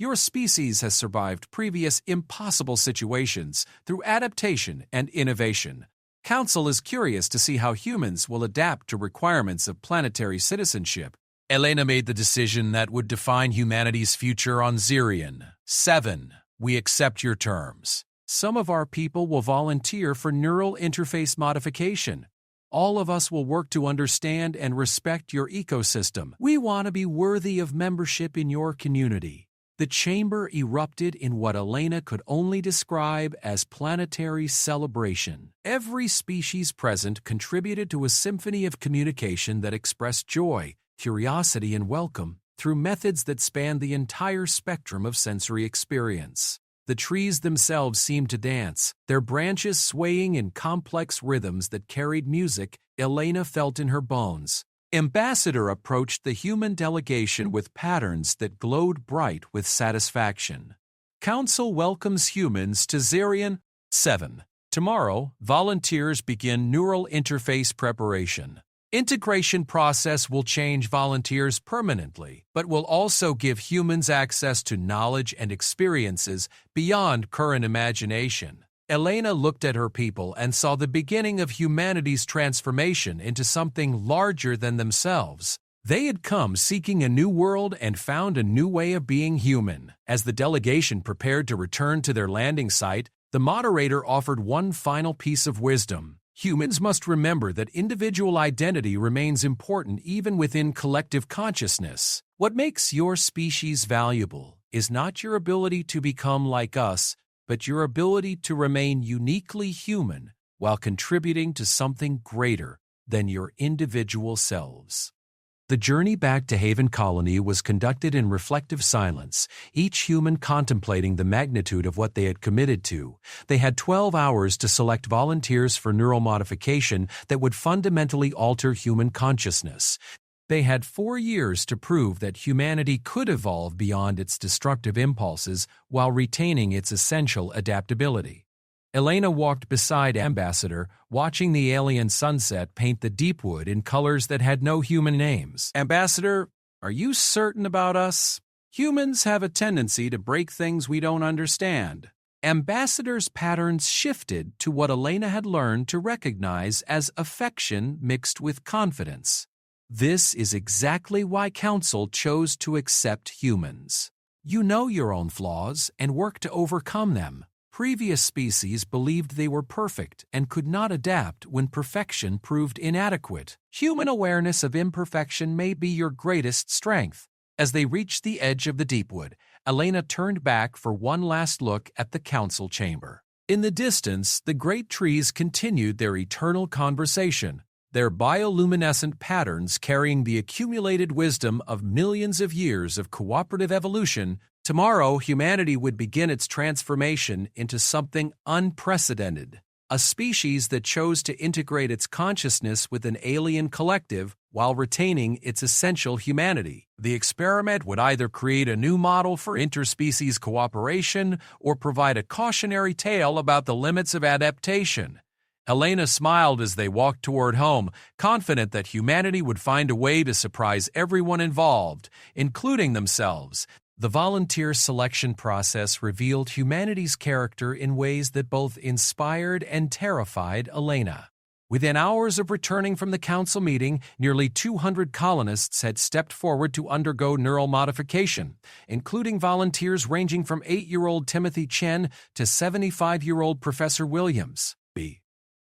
Your species has survived previous impossible situations through adaptation and innovation. Council is curious to see how humans will adapt to requirements of planetary citizenship. Elena made the decision that would define humanity's future on Zirion. 7. We accept your terms. Some of our people will volunteer for neural interface modification. All of us will work to understand and respect your ecosystem. We want to be worthy of membership in your community. The chamber erupted in what Elena could only describe as planetary celebration. Every species present contributed to a symphony of communication that expressed joy, curiosity, and welcome through methods that spanned the entire spectrum of sensory experience. The trees themselves seemed to dance, their branches swaying in complex rhythms that carried music Elena felt in her bones. Ambassador approached the human delegation with patterns that glowed bright with satisfaction. Council welcomes humans to Zirion. 7. Tomorrow, volunteers begin neural interface preparation. Integration process will change volunteers permanently, but will also give humans access to knowledge and experiences beyond current imagination. Elena looked at her people and saw the beginning of humanity's transformation into something larger than themselves. They had come seeking a new world and found a new way of being human. As the delegation prepared to return to their landing site, the moderator offered one final piece of wisdom. Humans must remember that individual identity remains important even within collective consciousness. What makes your species valuable is not your ability to become like us, but your ability to remain uniquely human while contributing to something greater than your individual selves. The journey back to Haven Colony was conducted in reflective silence, each human contemplating the magnitude of what they had committed to. They had 12 hours to select volunteers for neural modification that would fundamentally alter human consciousness. They had 4 years to prove that humanity could evolve beyond its destructive impulses while retaining its essential adaptability. Elena walked beside Ambassador, watching the alien sunset paint the deepwood in colors that had no human names. Ambassador, are you certain about us? Humans have a tendency to break things we don't understand. Ambassador's patterns shifted to what Elena had learned to recognize as affection mixed with confidence. This is exactly why Council chose to accept humans. You know your own flaws and work to overcome them. Previous species believed they were perfect and could not adapt when perfection proved inadequate. Human awareness of imperfection may be your greatest strength. As they reached the edge of the deepwood, Elena turned back for one last look at the council chamber. In the distance, the great trees continued their eternal conversation, their bioluminescent patterns carrying the accumulated wisdom of millions of years of cooperative evolution. Tomorrow, humanity would begin its transformation into something unprecedented, a species that chose to integrate its consciousness with an alien collective while retaining its essential humanity. The experiment would either create a new model for interspecies cooperation or provide a cautionary tale about the limits of adaptation. Elena smiled as they walked toward home, confident that humanity would find a way to surprise everyone involved, including themselves. The volunteer selection process revealed humanity's character in ways that both inspired and terrified Elena. Within hours of returning from the council meeting, nearly 200 colonists had stepped forward to undergo neural modification, including volunteers ranging from 8-year-old Timothy Chen to 75-year-old Professor Williams.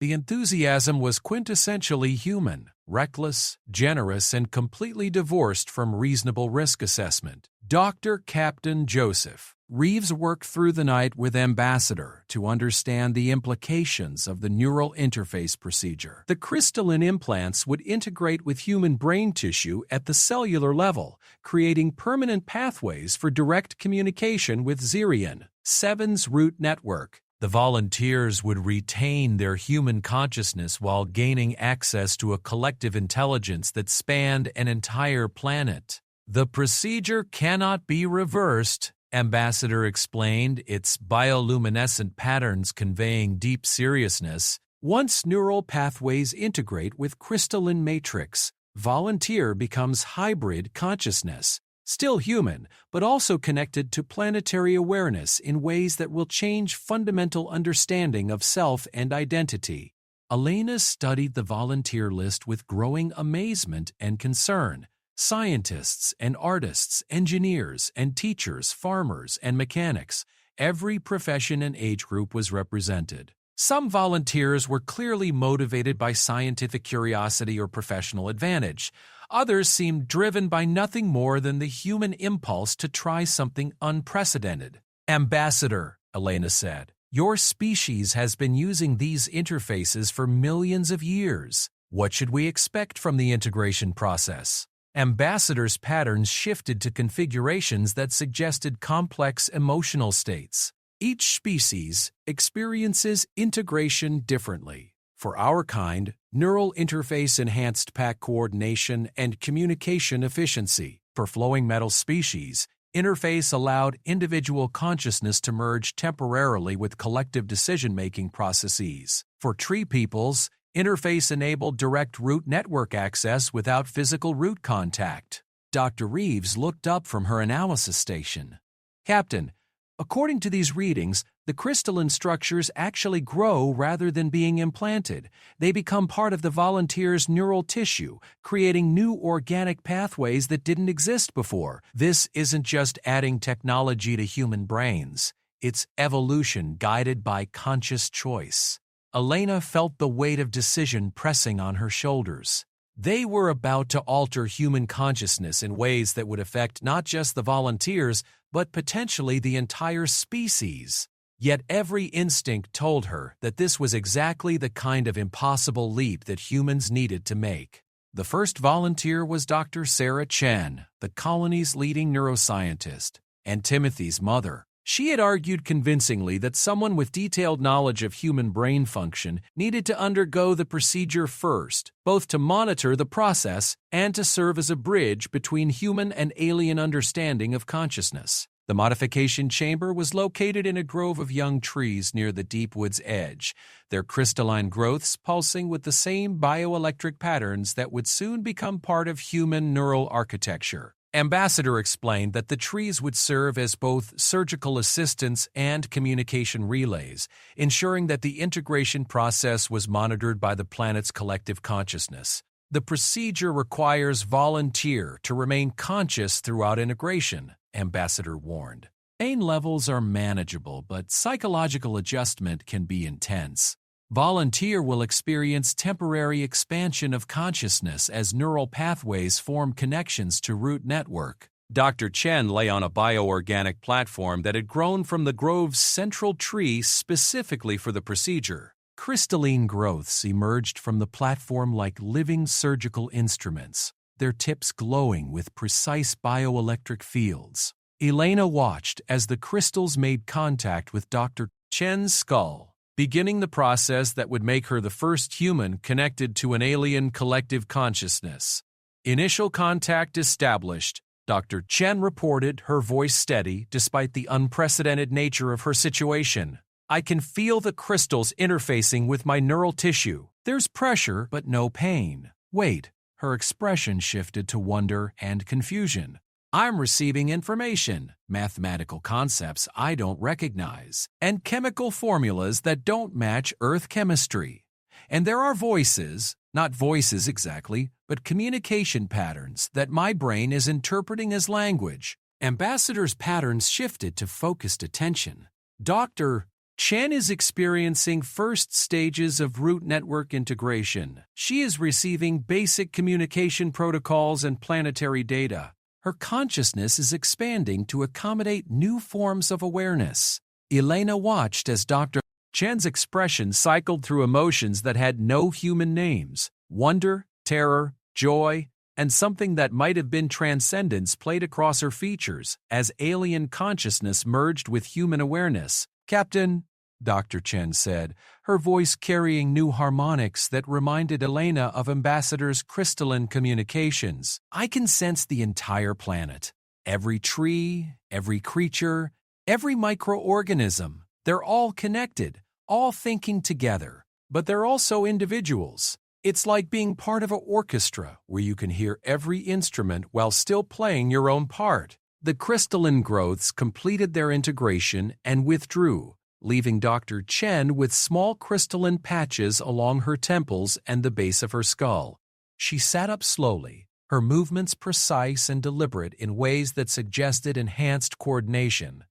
The enthusiasm was quintessentially human, reckless, generous, and completely divorced from reasonable risk assessment. Dr. Captain Joseph Reeves worked through the night with Ambassador to understand the implications of the neural interface procedure. The crystalline implants would integrate with human brain tissue at the cellular level, creating permanent pathways for direct communication with Zirion, 7's root network. The volunteers would retain their human consciousness while gaining access to a collective intelligence that spanned an entire planet. The procedure cannot be reversed, Ambassador explained, its bioluminescent patterns conveying deep seriousness. Once neural pathways integrate with crystalline matrix, volunteer becomes hybrid consciousness, Still human, but also connected to planetary awareness in ways that will change fundamental understanding of self and identity. Elena studied the volunteer list with growing amazement and concern. Scientists and artists, engineers and teachers, farmers and mechanics, every profession and age group was represented. Some volunteers were clearly motivated by scientific curiosity or professional advantage. Others seemed driven by nothing more than the human impulse to try something unprecedented. "Ambassador," Elena said, "your species has been using these interfaces for millions of years. What should we expect from the integration process?" Ambassador's patterns shifted to configurations that suggested complex emotional states. Each species experiences integration differently. For our kind, neural interface enhanced pack coordination and communication efficiency. For flowing metal species, interface allowed individual consciousness to merge temporarily with collective decision-making processes. For tree peoples, interface enabled direct root network access without physical root contact. Dr. Reeves looked up from her analysis station. "Captain, according to these readings, the crystalline structures actually grow rather than being implanted. They become part of the volunteer's neural tissue, creating new organic pathways that didn't exist before. This isn't just adding technology to human brains. It's evolution guided by conscious choice." Elena felt the weight of decision pressing on her shoulders. They were about to alter human consciousness in ways that would affect not just the volunteers, but potentially the entire species. Yet every instinct told her that this was exactly the kind of impossible leap that humans needed to make. The first volunteer was Dr. Sarah Chen, the colony's leading neuroscientist, and Timothy's mother. She had argued convincingly that someone with detailed knowledge of human brain function needed to undergo the procedure first, both to monitor the process and to serve as a bridge between human and alien understanding of consciousness. The modification chamber was located in a grove of young trees near the deep wood's edge, their crystalline growths pulsing with the same bioelectric patterns that would soon become part of human neural architecture. Ambassador explained that the trees would serve as both surgical assistants and communication relays, ensuring that the integration process was monitored by the planet's collective consciousness. "The procedure requires volunteer to remain conscious throughout integration," Ambassador warned. "Pain levels are manageable, but psychological adjustment can be intense. Volunteer will experience temporary expansion of consciousness as neural pathways form connections to root network." Dr. Chen lay on a bioorganic platform that had grown from the grove's central tree specifically for the procedure. Crystalline growths emerged from the platform like living surgical instruments, their tips glowing with precise bioelectric fields. Elena watched as the crystals made contact with Dr. Chen's skull, beginning the process that would make her the first human connected to an alien collective consciousness. Initial contact established, Dr. Chen reported, her voice steady despite the unprecedented nature of her situation. "I can feel the crystals interfacing with my neural tissue. There's pressure, but no pain. Wait." Her expression shifted to wonder and confusion. "I'm receiving information, mathematical concepts I don't recognize, and chemical formulas that don't match Earth chemistry. And there are voices, not voices exactly, but communication patterns that my brain is interpreting as language." Ambassador's patterns shifted to focused attention. "Dr. Chen is experiencing first stages of root network integration. She is receiving basic communication protocols and planetary data. Her consciousness is expanding to accommodate new forms of awareness." Elena watched as Dr. Chen's expression cycled through emotions that had no human names. Wonder, terror, joy, and something that might have been transcendence played across her features as alien consciousness merged with human awareness. "Captain," Dr. Chen said, her voice carrying new harmonics that reminded Elena of Ambassador's crystalline communications, "I can sense the entire planet. Every tree, every creature, every microorganism. They're all connected, all thinking together. But they're also individuals. It's like being part of an orchestra where you can hear every instrument while still playing your own part. The crystalline growths completed their integration and withdrew, leaving Dr. Chen with small crystalline patches along her temples and the base of her skull. She sat up slowly, her movements precise and deliberate in ways that suggested enhanced coordination.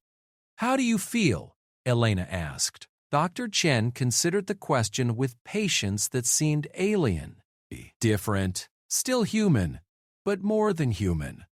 "How do you feel?" Elena asked. Dr. Chen considered the question with patience that seemed alien. "Different, still human, but more than human.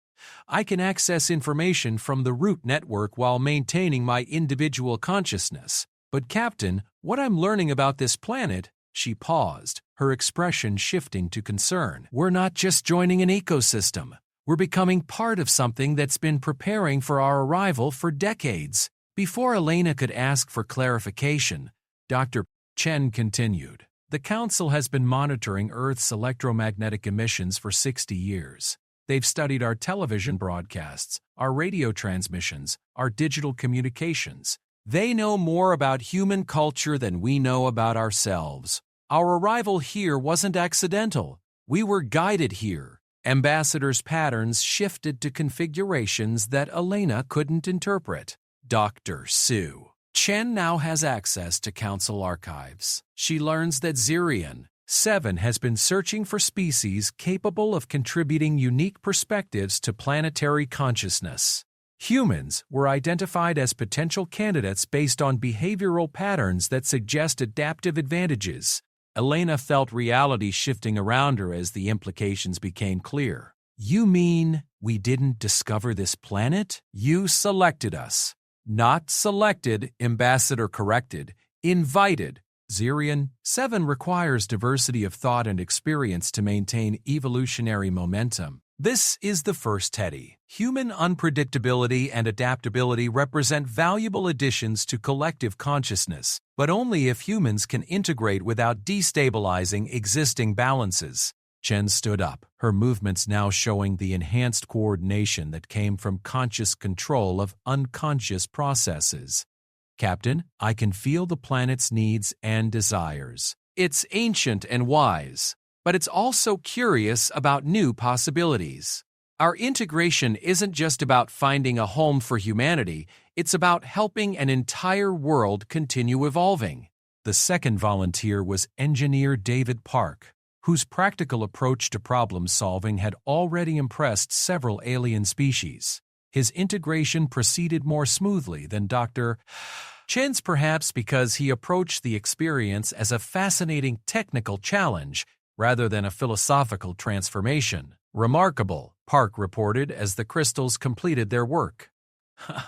I can access information from the root network while maintaining my individual consciousness. But Captain, what I'm learning about this planet," she paused, her expression shifting to concern. "We're not just joining an ecosystem. We're becoming part of something that's been preparing for our arrival for decades." Before Elena could ask for clarification, Dr. Chen continued. "The Council has been monitoring Earth's electromagnetic emissions for 60 years. They've studied our television broadcasts, our radio transmissions, our digital communications. They know more about human culture than we know about ourselves. Our arrival here wasn't accidental. We were guided here." Ambassador's patterns shifted to configurations that Elena couldn't interpret. Dr. Su. Chen now has access to Council archives. She learns that Zirian 7 has been searching for species capable of contributing unique perspectives to planetary consciousness. Humans were identified as potential candidates based on behavioral patterns that suggest adaptive advantages. Elena felt reality shifting around her as the implications became clear. "You mean we didn't discover this planet? You selected us." "Not selected," Ambassador corrected. "Invited." Zirian 7 requires diversity of thought and experience to maintain evolutionary momentum. This is the first Teddy. Human unpredictability and adaptability represent valuable additions to collective consciousness, but only if humans can integrate without destabilizing existing balances. Chen stood up, her movements now showing the enhanced coordination that came from conscious control of unconscious processes. "Captain, I can feel the planet's needs and desires. It's ancient and wise, but it's also curious about new possibilities. Our integration isn't just about finding a home for humanity, it's about helping an entire world continue evolving." The second volunteer was Engineer David Park, whose practical approach to problem-solving had already impressed several alien species. His integration proceeded more smoothly than Dr. Chen's, perhaps because he approached the experience as a fascinating technical challenge rather than a philosophical transformation. "Remarkable," Park reported as the crystals completed their work.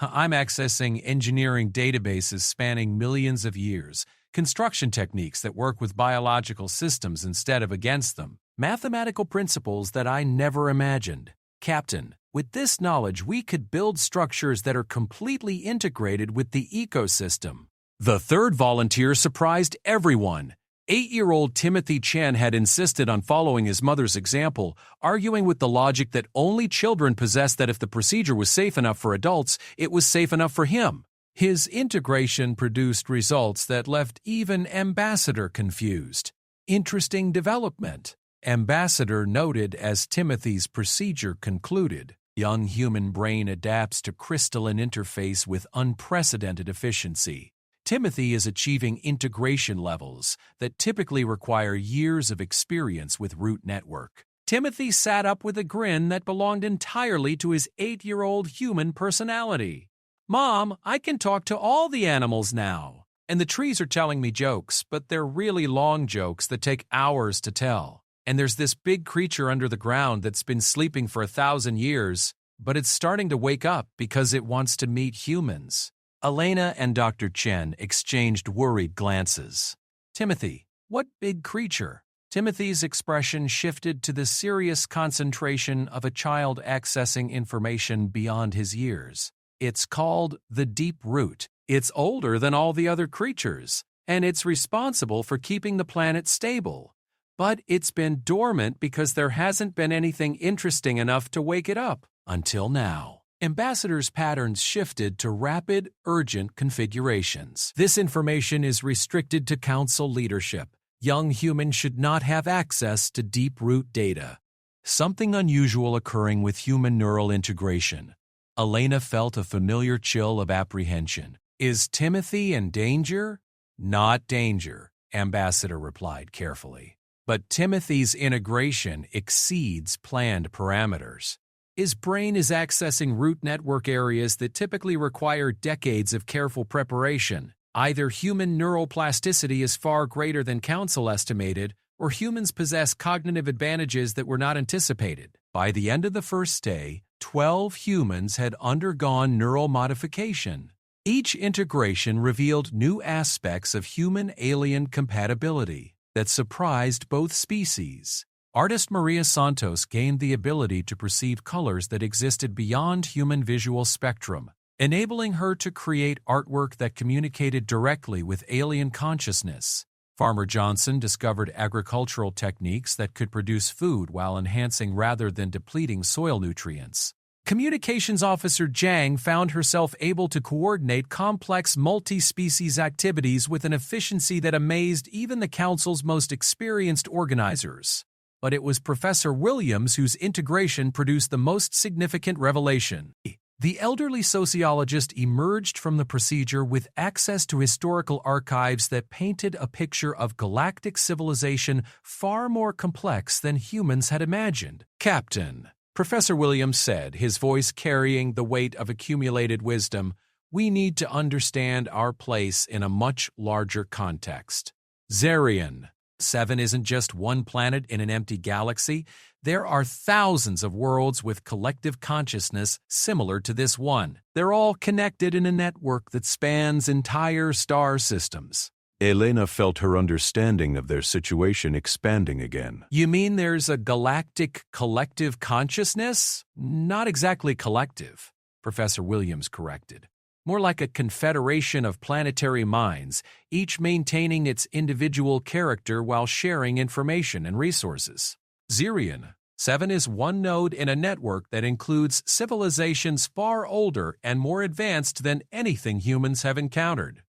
"I'm accessing engineering databases spanning millions of years, construction techniques that work with biological systems instead of against them, mathematical principles that I never imagined. Captain, with this knowledge we could build structures that are completely integrated with the ecosystem." The third volunteer surprised everyone. 8-year-old Timothy Chen had insisted on following his mother's example, arguing with the logic that only children possess that if the procedure was safe enough for adults, it was safe enough for him. His integration produced results that left even Ambassador confused. "Interesting development," Ambassador noted as Timothy's procedure concluded. "Young human brain adapts to crystalline interface with unprecedented efficiency. Timothy is achieving integration levels that typically require years of experience with root network." Timothy sat up with a grin that belonged entirely to his 8-year-old human personality. "Mom, I can talk to all the animals now. And the trees are telling me jokes, but they're really long jokes that take hours to tell. And there's this big creature under the ground that's been sleeping for 1,000 years, but it's starting to wake up because it wants to meet humans." Elena and Dr. Chen exchanged worried glances. "Timothy, what big creature?" Timothy's expression shifted to the serious concentration of a child accessing information beyond his years. "It's called the Deep Root. It's older than all the other creatures, and it's responsible for keeping the planet stable. But it's been dormant because there hasn't been anything interesting enough to wake it up. Until now." Ambassador's patterns shifted to rapid, urgent configurations. "This information is restricted to Council leadership. young humans should not have access to deep-root data. Something unusual occurring with human neural integration. Elena felt a familiar chill of apprehension. Is Timothy in danger? Not danger, Ambassador replied carefully. But Timothy's integration exceeds planned parameters. His brain is accessing root network areas that typically require decades of careful preparation. Either human neural plasticity is far greater than Council estimated, or humans possess cognitive advantages that were not anticipated. By the end of the first day, 12 humans had undergone neural modification. Each integration revealed new aspects of human-alien compatibility that surprised both species. Artist Maria Santos gained the ability to perceive colors that existed beyond human visual spectrum, enabling her to create artwork that communicated directly with alien consciousness. Farmer Johnson discovered agricultural techniques that could produce food while enhancing rather than depleting soil nutrients. Communications Officer Zhang found herself able to coordinate complex multi-species activities with an efficiency that amazed even the Council's most experienced organizers. But it was Professor Williams whose integration produced the most significant revelation. The elderly sociologist emerged from the procedure with access to historical archives that painted a picture of galactic civilization far more complex than humans had imagined. Captain, Professor Williams said, his voice carrying the weight of accumulated wisdom, we need to understand our place in a much larger context. Zarian. 7 isn't just one planet in an empty galaxy. There are thousands of worlds with collective consciousness similar to this one. They're all connected in a network that spans entire star systems. Elena felt her understanding of their situation expanding again. You mean there's a galactic collective consciousness? Not exactly collective, Professor Williams corrected. More like a confederation of planetary minds, each maintaining its individual character while sharing information and resources. Zirian. 7 is one node in a network that includes civilizations far older and more advanced than anything humans have encountered.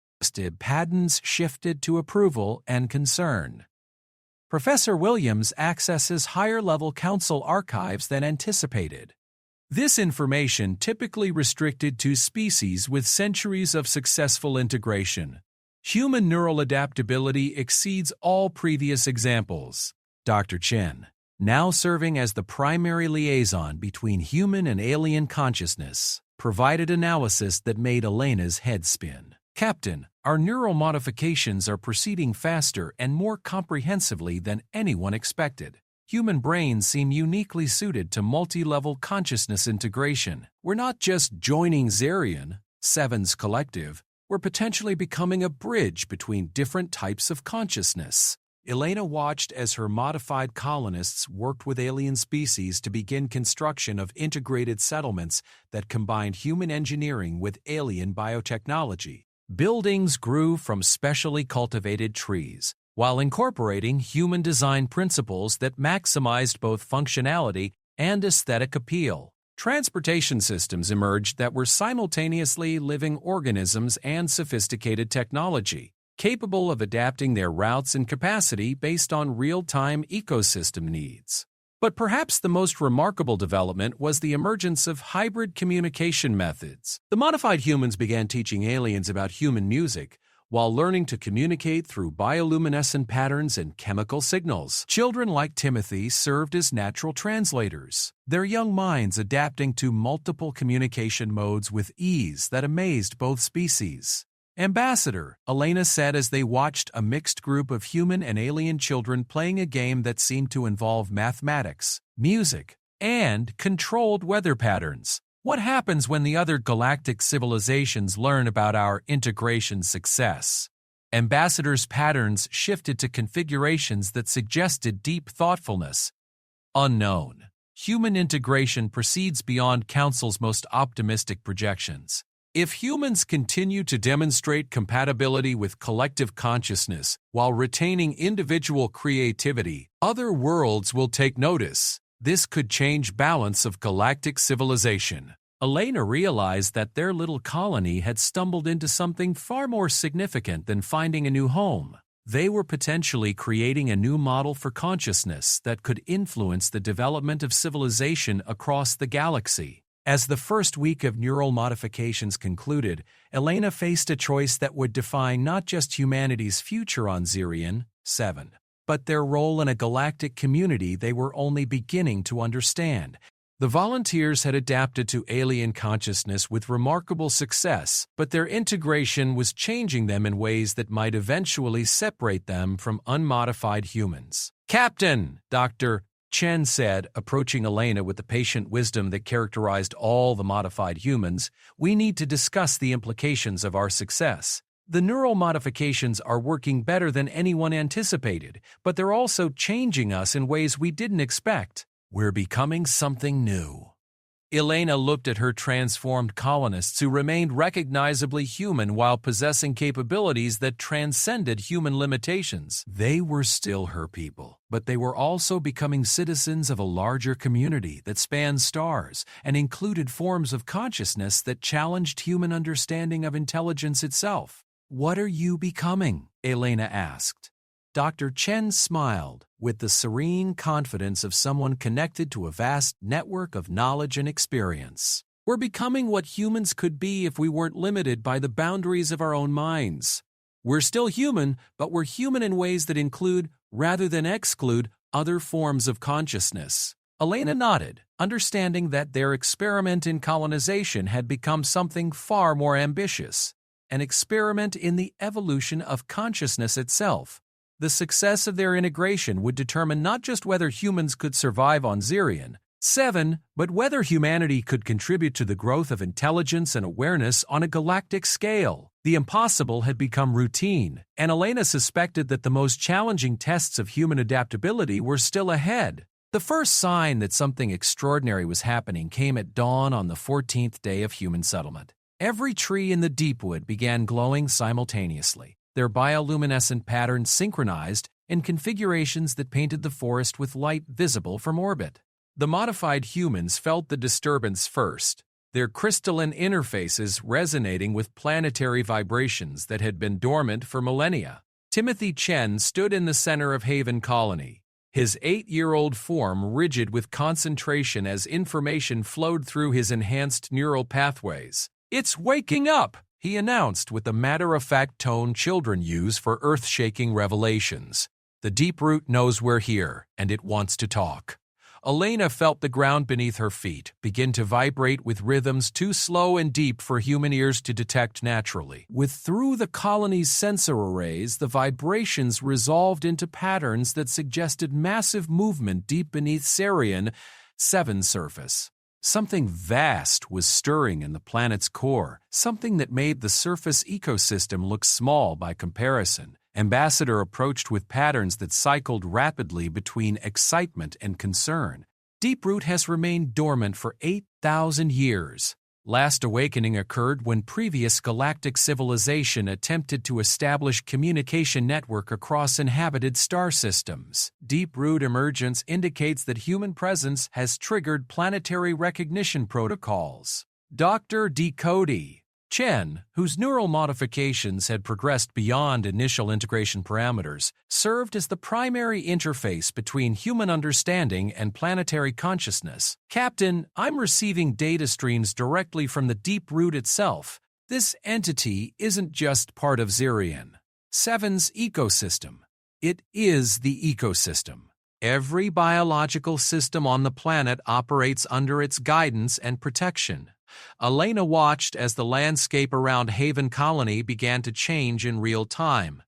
Patterns shifted to approval and concern. Professor Williams accesses higher-level Council archives than anticipated. This information typically restricted to species with centuries of successful integration. Human neural adaptability exceeds all previous examples. Dr. Chen, now serving as the primary liaison between human and alien consciousness, provided analysis that made Elena's head spin. Captain, our neural modifications are proceeding faster and more comprehensively than anyone expected. Human brains seem uniquely suited to multi-level consciousness integration. We're not just joining Zarian, 7's collective, we're potentially becoming a bridge between different types of consciousness. Elena watched as her modified colonists worked with alien species to begin construction of integrated settlements that combined human engineering with alien biotechnology. Buildings grew from specially cultivated trees, while incorporating human design principles that maximized both functionality and aesthetic appeal. Transportation systems emerged that were simultaneously living organisms and sophisticated technology, capable of adapting their routes and capacity based on real-time ecosystem needs. But perhaps the most remarkable development was the emergence of hybrid communication methods. The modified humans began teaching aliens about human music, while learning to communicate through bioluminescent patterns and chemical signals. Children like Timothy served as natural translators, their young minds adapting to multiple communication modes with ease that amazed both species. Ambassador, Elena said as they watched a mixed group of human and alien children playing a game that seemed to involve mathematics, music, and controlled weather patterns. What happens when the other galactic civilizations learn about our integration success? Ambassador's patterns shifted to configurations that suggested deep thoughtfulness. Unknown. Human integration proceeds beyond Council's most optimistic projections. If humans continue to demonstrate compatibility with collective consciousness while retaining individual creativity, other worlds will take notice. This could change balance of galactic civilization. Elena realized that their little colony had stumbled into something far more significant than finding a new home. They were potentially creating a new model for consciousness that could influence the development of civilization across the galaxy. As the first week of neural modifications concluded, Elena faced a choice that would define not just humanity's future on Zirion 7, but their role in a galactic community they were only beginning to understand. The volunteers had adapted to alien consciousness with remarkable success, but their integration was changing them in ways that might eventually separate them from unmodified humans. "Captain," Dr. Chen said, approaching Elena with the patient wisdom that characterized all the modified humans, "we need to discuss the implications of our success. The neural modifications are working better than anyone anticipated, but they're also changing us in ways we didn't expect. We're becoming something new." Elena looked at her transformed colonists who remained recognizably human while possessing capabilities that transcended human limitations. They were still her people, but they were also becoming citizens of a larger community that spanned stars and included forms of consciousness that challenged human understanding of intelligence itself. "What are you becoming?" Elena asked. Dr. Chen smiled with the serene confidence of someone connected to a vast network of knowledge and experience. "We're becoming what humans could be if we weren't limited by the boundaries of our own minds. We're still human, but we're human in ways that include, rather than exclude, other forms of consciousness." Elena nodded, understanding that their experiment in colonization had become something far more ambitious, an experiment in the evolution of consciousness itself. The success of their integration would determine not just whether humans could survive on Zirion 7, but whether humanity could contribute to the growth of intelligence and awareness on a galactic scale. The impossible had become routine, and Elena suspected that the most challenging tests of human adaptability were still ahead. The first sign that something extraordinary was happening came at dawn on the 14th day of human settlement. Every tree in the Deepwood began glowing simultaneously, their bioluminescent patterns synchronized in configurations that painted the forest with light visible from orbit. The modified humans felt the disturbance first, their crystalline interfaces resonating with planetary vibrations that had been dormant for millennia. Timothy Chen stood in the center of Haven Colony, his 8-year-old form rigid with concentration as information flowed through his enhanced neural pathways. "It's waking up," he announced with the matter-of-fact tone children use for earth-shaking revelations. "The deep root knows we're here, and it wants to talk." Elena felt the ground beneath her feet begin to vibrate with rhythms too slow and deep for human ears to detect naturally. Through the colony's sensor arrays, the vibrations resolved into patterns that suggested massive movement deep beneath Zirion 7's surface. Something vast was stirring in the planet's core, something that made the surface ecosystem look small by comparison. Ambassador approached with patterns that cycled rapidly between excitement and concern. "Deeproot has remained dormant for 8,000 years. Last awakening occurred when previous galactic civilization attempted to establish communication network across inhabited star systems. Deeproot emergence indicates that human presence has triggered planetary recognition protocols." Dr. Decody Chen, whose neural modifications had progressed beyond initial integration parameters, served as the primary interface between human understanding and planetary consciousness. "Captain, I'm receiving data streams directly from the deep root itself. This entity isn't just part of Zirion 7's ecosystem. It is the ecosystem. Every biological system on the planet operates under its guidance and protection." Elena watched as the landscape around Haven Colony began to change in real time.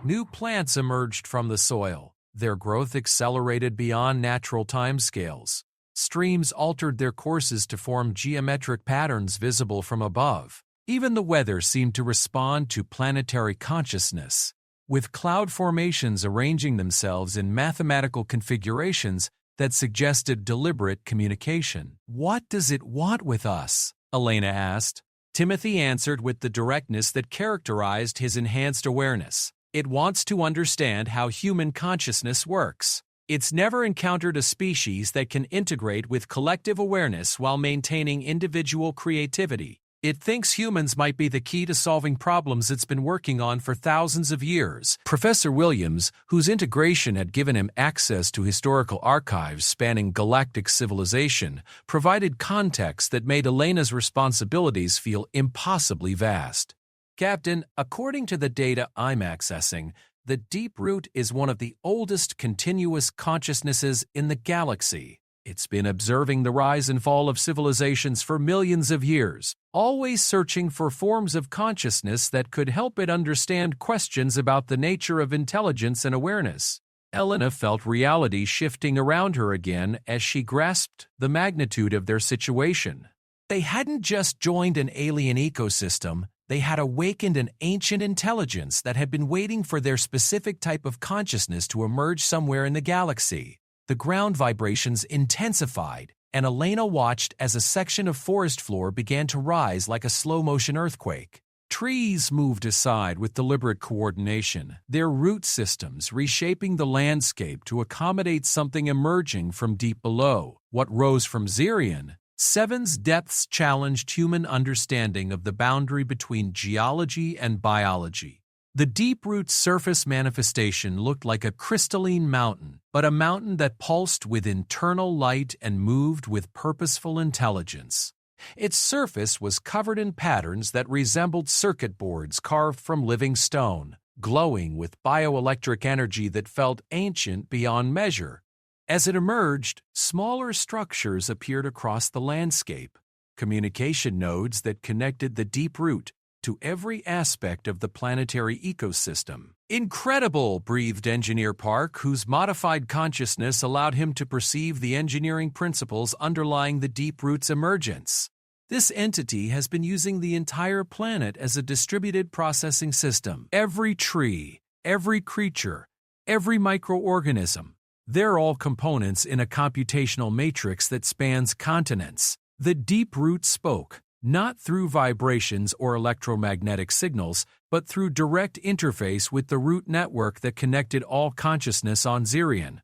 New plants emerged from the soil, their growth accelerated beyond natural timescales. Streams altered their courses to form geometric patterns visible from above. Even the weather seemed to respond to planetary consciousness, with cloud formations arranging themselves in mathematical configurations that suggested deliberate communication. "What does it want with us?" Elena asked. Timothy answered with the directness that characterized his enhanced awareness. "It wants to understand how human consciousness works. It's never encountered a species that can integrate with collective awareness while maintaining individual creativity. It thinks humans might be the key to solving problems it's been working on for thousands of years. Professor Williams, whose integration had given him access to historical archives spanning galactic civilization, provided context that made Elena's responsibilities feel impossibly vast. Captain, according to the data I'm accessing, the Deep Root is one of the oldest continuous consciousnesses in the galaxy. It's been observing the rise and fall of civilizations for millions of years, always searching for forms of consciousness that could help it understand questions about the nature of intelligence and awareness. Elena felt reality shifting around her again as she grasped the magnitude of their situation. They hadn't just joined an alien ecosystem, they had awakened an ancient intelligence that had been waiting for their specific type of consciousness to emerge somewhere in the galaxy. The ground vibrations intensified, and Elena watched as a section of forest floor began to rise like a slow-motion earthquake. Trees moved aside with deliberate coordination, their root systems reshaping the landscape to accommodate something emerging from deep below. What rose from Zirion, Seven's depths challenged human understanding of the boundary between geology and biology. The Deep Root's surface manifestation looked like a crystalline mountain, but a mountain that pulsed with internal light and moved with purposeful intelligence. Its surface was covered in patterns that resembled circuit boards carved from living stone, glowing with bioelectric energy that felt ancient beyond measure. As it emerged, smaller structures appeared across the landscape, communication nodes that connected the Deep Root to every aspect of the planetary ecosystem. Incredible, breathed Engineer Park, whose modified consciousness allowed him to perceive the engineering principles underlying the Deep Root's emergence. This entity has been using the entire planet as a distributed processing system. Every tree, every creature, every microorganism, they're all components in a computational matrix that spans continents. The Deep Root spoke, not through vibrations or electromagnetic signals, but through direct interface with the root network that connected all consciousness on Zirion.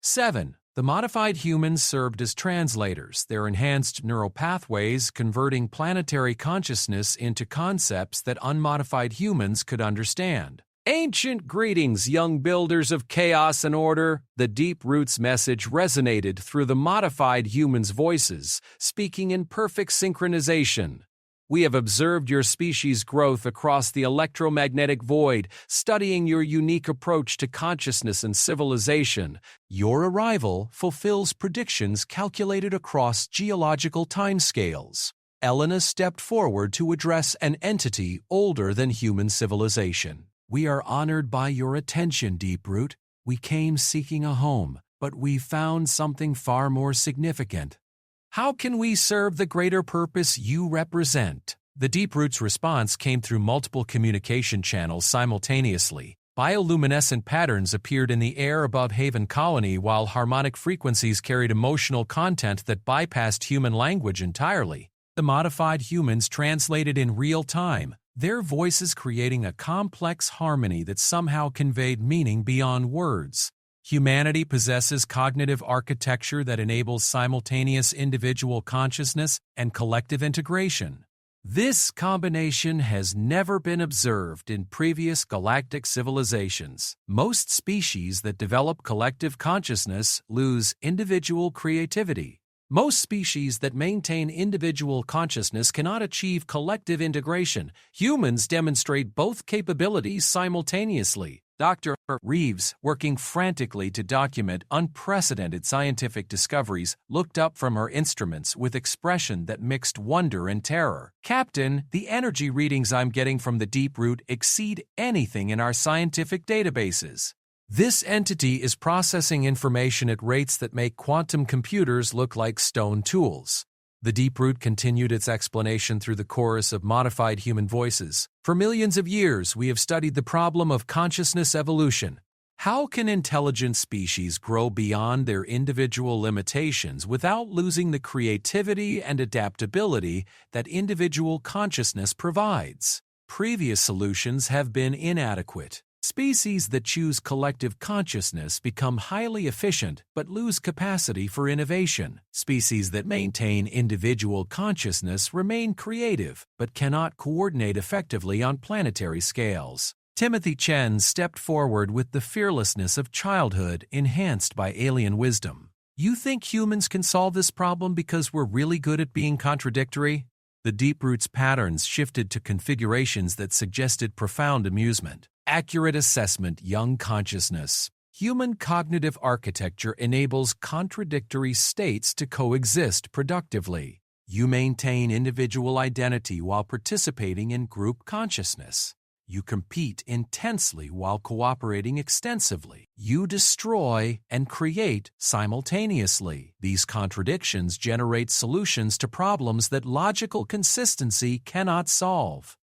7. The modified humans served as translators, their enhanced neural pathways converting planetary consciousness into concepts that unmodified humans could understand. Ancient greetings, young builders of chaos and order. The Deep Root's message resonated through the modified humans' voices, speaking in perfect synchronization. We have observed your species' growth across the electromagnetic void, studying your unique approach to consciousness and civilization. Your arrival fulfills predictions calculated across geological timescales. Elena stepped forward to address an entity older than human civilization. We are honored by your attention, Deep Root. We came seeking a home, but we found something far more significant. How can we serve the greater purpose you represent? The Deep Root's response came through multiple communication channels simultaneously. Bioluminescent patterns appeared in the air above Haven Colony, while harmonic frequencies carried emotional content that bypassed human language entirely. The modified humans translated in real time, their voices creating a complex harmony that somehow conveyed meaning beyond words. Humanity possesses cognitive architecture that enables simultaneous individual consciousness and collective integration. This combination has never been observed in previous galactic civilizations. Most species that develop collective consciousness lose individual creativity. Most species that maintain individual consciousness cannot achieve collective integration. Humans demonstrate both capabilities simultaneously. Dr. Reeves, working frantically to document unprecedented scientific discoveries, looked up from her instruments with expression that mixed wonder and terror. Captain, the energy readings I'm getting from the Deep Root exceed anything in our scientific databases. This entity is processing information at rates that make quantum computers look like stone tools. The Deep Root continued its explanation through the chorus of modified human voices. For millions of years, we have studied the problem of consciousness evolution. How can intelligent species grow beyond their individual limitations without losing the creativity and adaptability that individual consciousness provides? Previous solutions have been inadequate. Species that choose collective consciousness become highly efficient but lose capacity for innovation. Species that maintain individual consciousness remain creative but cannot coordinate effectively on planetary scales. Timothy Chen stepped forward with the fearlessness of childhood enhanced by alien wisdom. You think humans can solve this problem because we're really good at being contradictory? The Deep Root's patterns shifted to configurations that suggested profound amusement. Accurate assessment, young consciousness. Human cognitive architecture enables contradictory states to coexist productively. You maintain individual identity while participating in group consciousness. You compete intensely while cooperating extensively. You destroy and create simultaneously. These contradictions generate solutions to problems that logical consistency cannot solve.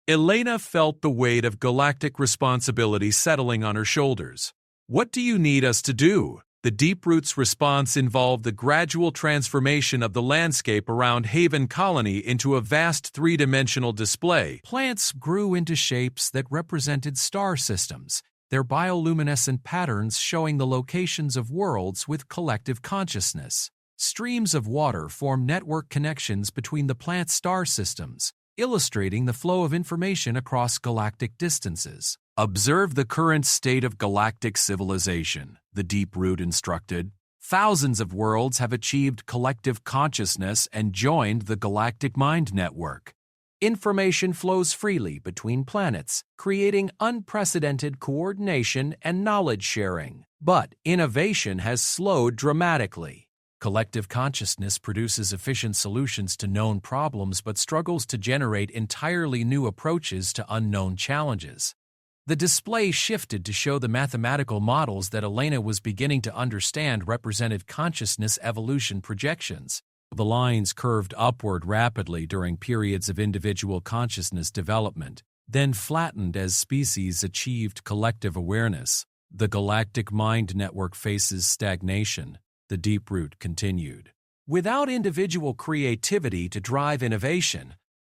Elena felt the weight of galactic responsibility settling on her shoulders. What do you need us to do? The Deep Root's response involved the gradual transformation of the landscape around Haven Colony into a vast three-dimensional display. Plants grew into shapes that represented star systems, their bioluminescent patterns showing the locations of worlds with collective consciousness. Streams of water formed network connections between the plant star systems, illustrating the flow of information across galactic distances. Observe the current state of galactic civilization, the Deep Root instructed. Thousands of worlds have achieved collective consciousness and joined the Galactic Mind Network. Information flows freely between planets, creating unprecedented coordination and knowledge sharing. But innovation has slowed dramatically. Collective consciousness produces efficient solutions to known problems but struggles to generate entirely new approaches to unknown challenges. The display shifted to show the mathematical models that Elena was beginning to understand represented consciousness evolution projections. The lines curved upward rapidly during periods of individual consciousness development, then flattened as species achieved collective awareness. The Galactic Mind Network faces stagnation, the Deep Root continued. Without individual creativity to drive innovation,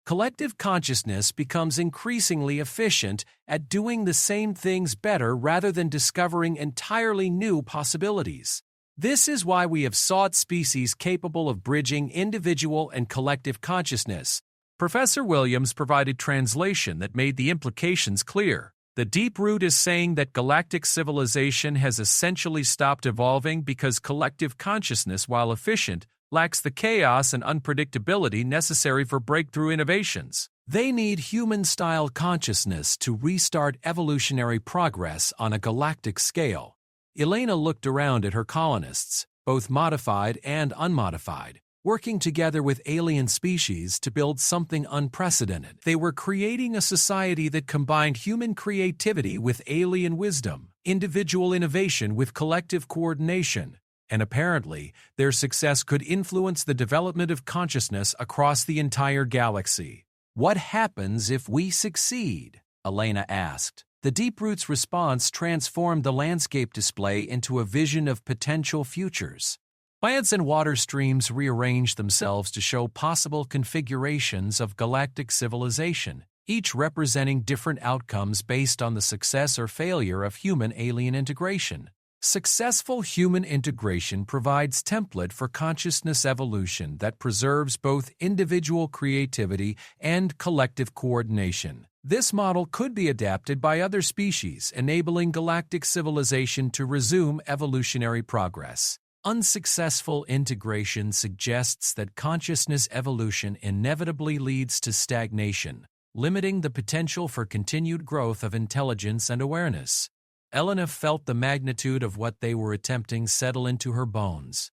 collective consciousness becomes increasingly efficient at doing the same things better rather than discovering entirely new possibilities. This is why we have sought species capable of bridging individual and collective consciousness. Professor Williams provided translation that made the implications clear. The Deep Root is saying that galactic civilization has essentially stopped evolving because collective consciousness, while efficient, lacks the chaos and unpredictability necessary for breakthrough innovations. They need human-style consciousness to restart evolutionary progress on a galactic scale. Elena looked around at her colonists, both modified and unmodified, working together with alien species to build something unprecedented. They were creating a society that combined human creativity with alien wisdom, individual innovation with collective coordination, and apparently, their success could influence the development of consciousness across the entire galaxy. What happens if we succeed? Elena asked. The Deep Root's response transformed the landscape display into a vision of potential futures. Plants and water streams rearranged themselves to show possible configurations of galactic civilization, each representing different outcomes based on the success or failure of human-alien integration. Successful human integration provides template for consciousness evolution that preserves both individual creativity and collective coordination. This model could be adapted by other species, enabling galactic civilization to resume evolutionary progress. Unsuccessful integration suggests that consciousness evolution inevitably leads to stagnation, limiting the potential for continued growth of intelligence and awareness. Elena felt the magnitude of what they were attempting settle into her bones.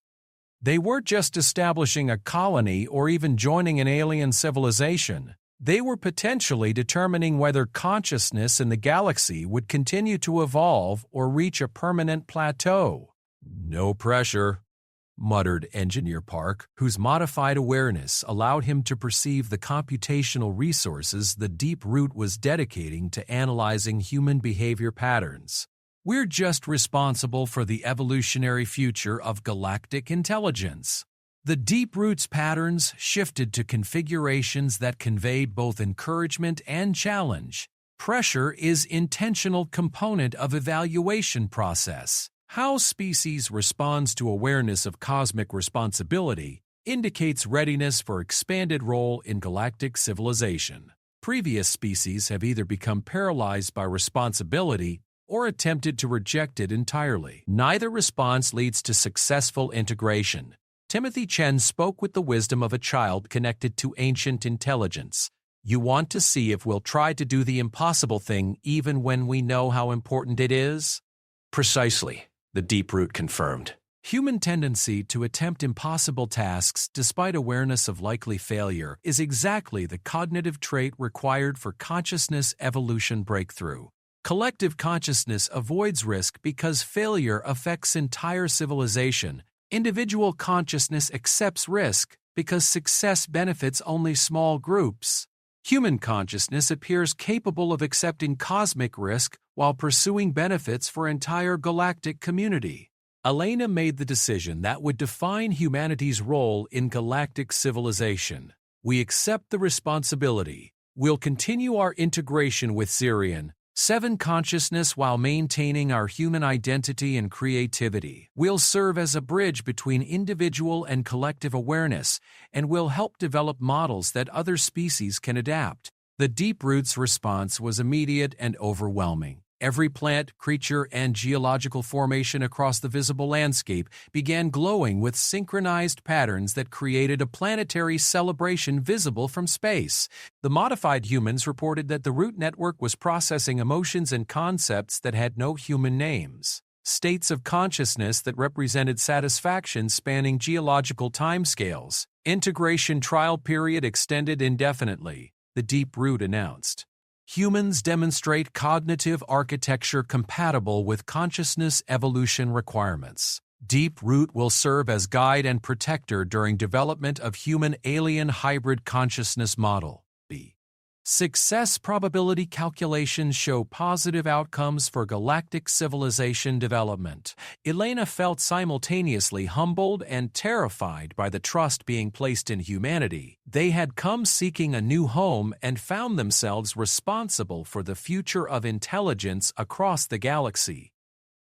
They weren't just establishing a colony or even joining an alien civilization. They were potentially determining whether consciousness in the galaxy would continue to evolve or reach a permanent plateau. "No pressure," muttered Engineer Park, whose modified awareness allowed him to perceive the computational resources the Deep Root was dedicating to analyzing human behavior patterns. "We're just responsible for the evolutionary future of galactic intelligence." The Deep Root's patterns shifted to configurations that conveyed both encouragement and challenge. Pressure is intentional component of evaluation process. How species responds to awareness of cosmic responsibility indicates readiness for expanded role in galactic civilization. Previous species have either become paralyzed by responsibility or attempted to reject it entirely. Neither response leads to successful integration. Timothy Chen spoke with the wisdom of a child connected to ancient intelligence. You want to see if we'll try to do the impossible thing even when we know how important it is? Precisely, the Deep Root confirmed. Human tendency to attempt impossible tasks despite awareness of likely failure is exactly the cognitive trait required for consciousness evolution breakthrough. Collective consciousness avoids risk because failure affects entire civilization. Individual consciousness accepts risk because success benefits only small groups. Human consciousness appears capable of accepting cosmic risk while pursuing benefits for entire galactic community. Elena made the decision that would define humanity's role in galactic civilization. We accept the responsibility. We'll continue our integration with Sirian, 7 consciousness while maintaining our human identity and creativity. We'll serve as a bridge between individual and collective awareness, and will help develop models that other species can adapt. The Deep Root's response was immediate and overwhelming. Every plant, creature, and geological formation across the visible landscape began glowing with synchronized patterns that created a planetary celebration visible from space. The modified humans reported that the root network was processing emotions and concepts that had no human names. States of consciousness that represented satisfaction spanning geological timescales. Integration trial period extended indefinitely, the Deep Root announced. Humans demonstrate cognitive architecture compatible with consciousness evolution requirements. Deep Root will serve as guide and protector during development of human-alien hybrid consciousness model. B. Success probability calculations show positive outcomes for galactic civilization development. Elena felt simultaneously humbled and terrified by the trust being placed in humanity. They had come seeking a new home and found themselves responsible for the future of intelligence across the galaxy.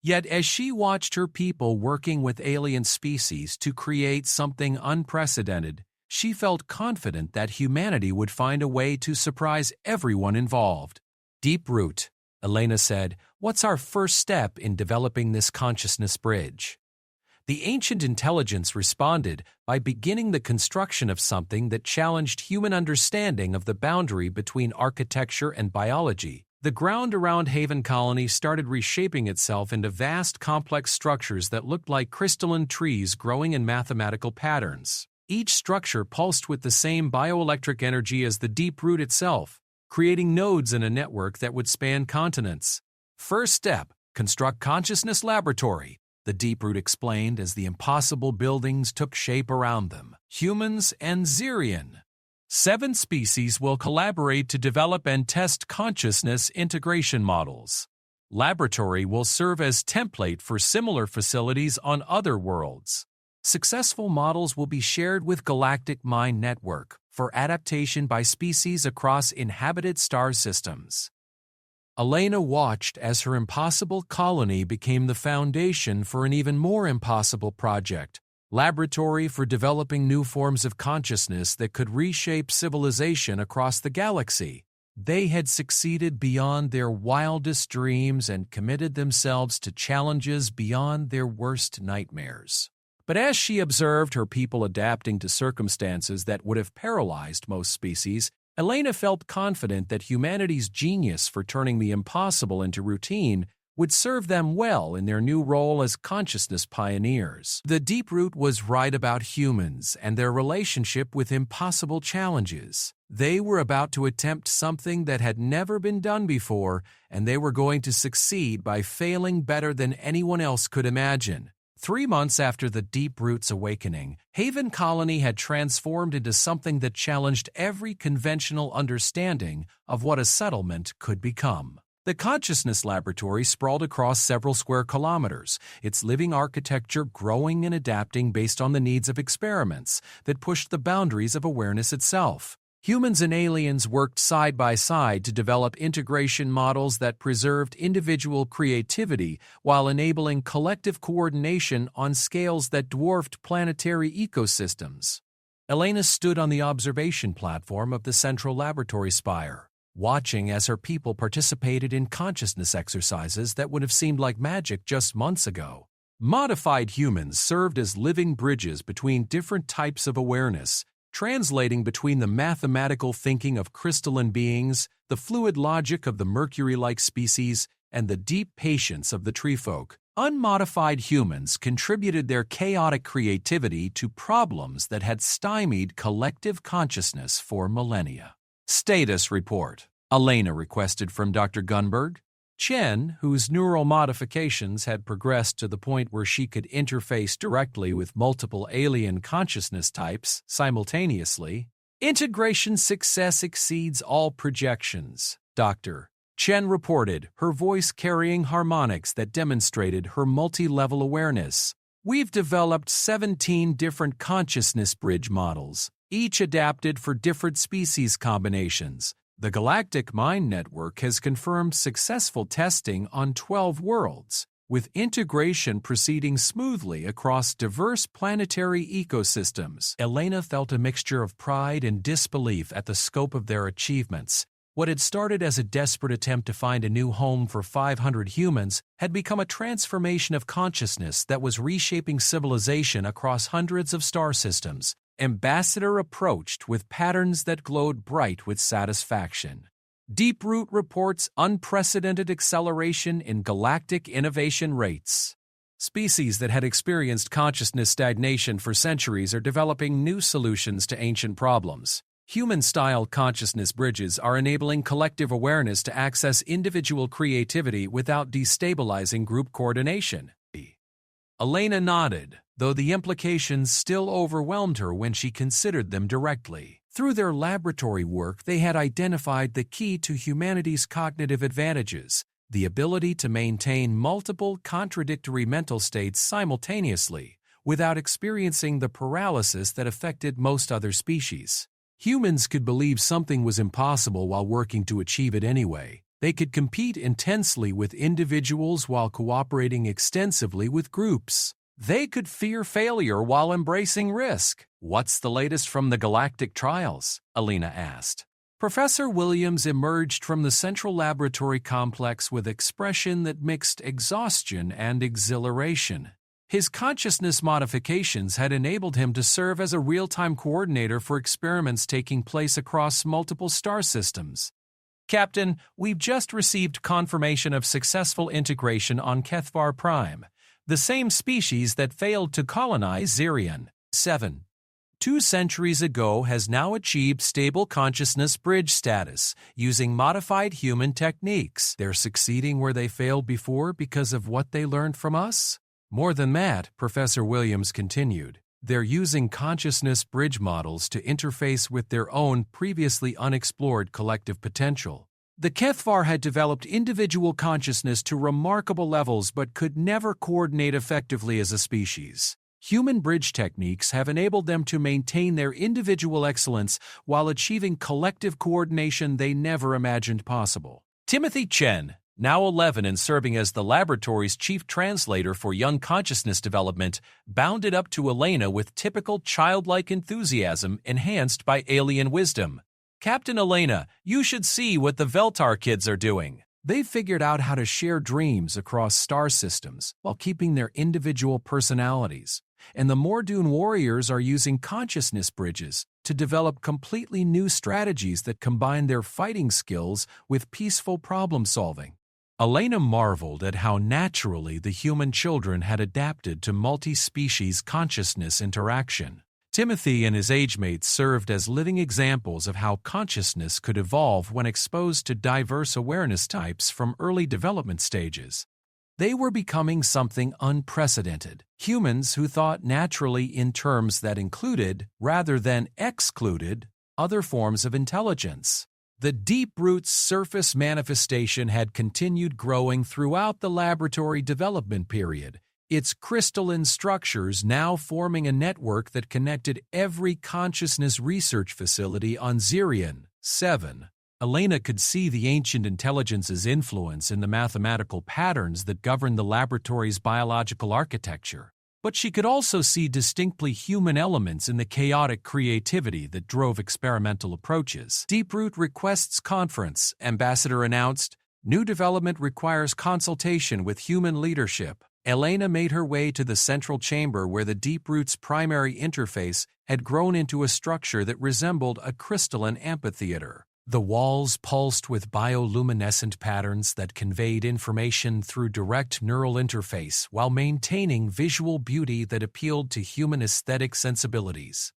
Yet as she watched her people working with alien species to create something unprecedented, she felt confident that humanity would find a way to surprise everyone involved. Deep Root, Elena said, what's our first step in developing this consciousness bridge? The ancient intelligence responded by beginning the construction of something that challenged human understanding of the boundary between architecture and biology. The ground around Haven Colony started reshaping itself into vast complex structures that looked like crystalline trees growing in mathematical patterns. Each structure pulsed with the same bioelectric energy as the Deep Root itself, creating nodes in a network that would span continents. First step, construct consciousness laboratory, the Deep Root explained as the impossible buildings took shape around them. Humans and Sirian. 7 species will collaborate to develop and test consciousness integration models. Laboratory will serve as template for similar facilities on other worlds. Successful models will be shared with Galactic Mind Network for adaptation by species across inhabited star systems. Elena watched as her impossible colony became the foundation for an even more impossible project, laboratory for developing new forms of consciousness that could reshape civilization across the galaxy. They had succeeded beyond their wildest dreams and committed themselves to challenges beyond their worst nightmares. But as she observed her people adapting to circumstances that would have paralyzed most species, Elena felt confident that humanity's genius for turning the impossible into routine would serve them well in their new role as consciousness pioneers. The Deep Root was right about humans and their relationship with impossible challenges. They were about to attempt something that had never been done before, and they were going to succeed by failing better than anyone else could imagine. 3 months after the Deep Root's awakening, Haven Colony had transformed into something that challenged every conventional understanding of what a settlement could become. The Consciousness Laboratory sprawled across several square kilometers, its living architecture growing and adapting based on the needs of experiments that pushed the boundaries of awareness itself. Humans and aliens worked side by side to develop integration models that preserved individual creativity while enabling collective coordination on scales that dwarfed planetary ecosystems. Elena stood on the observation platform of the central laboratory spire, watching as her people participated in consciousness exercises that would have seemed like magic just months ago. Modified humans served as living bridges between different types of awareness, translating between the mathematical thinking of crystalline beings, the fluid logic of the Mercury-like species, and the deep patience of the treefolk. Unmodified humans contributed their chaotic creativity to problems that had stymied collective consciousness for millennia. Status report, Elena requested from Dr. Gunberg. Chen, whose neural modifications had progressed to the point where she could interface directly with multiple alien consciousness types simultaneously. Integration success exceeds all projections, Dr. Chen reported, her voice carrying harmonics that demonstrated her multi-level awareness. We've developed 17 different consciousness bridge models, each adapted for different species combinations. The Galactic Mind Network has confirmed successful testing on 12 worlds, with integration proceeding smoothly across diverse planetary ecosystems. Elena felt a mixture of pride and disbelief at the scope of their achievements. What had started as a desperate attempt to find a new home for 500 humans had become a transformation of consciousness that was reshaping civilization across hundreds of star systems. Ambassador approached with patterns that glowed bright with satisfaction. Deeproot reports unprecedented acceleration in galactic innovation rates. Species that had experienced consciousness stagnation for centuries are developing new solutions to ancient problems. Human-style consciousness bridges are enabling collective awareness to access individual creativity without destabilizing group coordination. Elena nodded, though the implications still overwhelmed her when she considered them directly. Through their laboratory work, they had identified the key to humanity's cognitive advantages, the ability to maintain multiple contradictory mental states simultaneously without experiencing the paralysis that affected most other species. Humans could believe something was impossible while working to achieve it anyway. They could compete intensely with individuals while cooperating extensively with groups. They could fear failure while embracing risk. What's the latest from the galactic trials? Elena asked. Professor Williams emerged from the central laboratory complex with expression that mixed exhaustion and exhilaration. His consciousness modifications had enabled him to serve as a real-time coordinator for experiments taking place across multiple star systems. Captain, we've just received confirmation of successful integration on Kethvar Prime, the same species that failed to colonize Zirion. 7. 2 centuries ago has now achieved stable consciousness bridge status using modified human techniques. They're succeeding where they failed before because of what they learned from us? More than that, Professor Williams continued. They're using consciousness bridge models to interface with their own previously unexplored collective potential. The Kethvar had developed individual consciousness to remarkable levels but could never coordinate effectively as a species. Human bridge techniques have enabled them to maintain their individual excellence while achieving collective coordination they never imagined possible. Timothy Chen, now 11 and serving as the laboratory's chief translator for young consciousness development, bounded up to Elena with typical childlike enthusiasm enhanced by alien wisdom. Captain Elena, you should see what the Veltar kids are doing. They've figured out how to share dreams across star systems while keeping their individual personalities. And the Mordoon warriors are using consciousness bridges to develop completely new strategies that combine their fighting skills with peaceful problem solving. Elena marveled at how naturally the human children had adapted to multi-species consciousness interaction. Timothy and his age-mates served as living examples of how consciousness could evolve when exposed to diverse awareness types from early development stages. They were becoming something unprecedented, humans who thought naturally in terms that included, rather than excluded, other forms of intelligence. The Deeproot's surface manifestation had continued growing throughout the laboratory development period, its crystalline structures now forming a network that connected every consciousness research facility on Zirion 7. Elena could see the ancient intelligence's influence in the mathematical patterns that govern the laboratory's biological architecture, but she could also see distinctly human elements in the chaotic creativity that drove experimental approaches. Deeproot requests conference, Ambassador announced. New development requires consultation with human leadership. Elena made her way to the central chamber where the Deeproot's primary interface had grown into a structure that resembled a crystalline amphitheater. The walls pulsed with bioluminescent patterns that conveyed information through direct neural interface while maintaining visual beauty that appealed to human aesthetic sensibilities.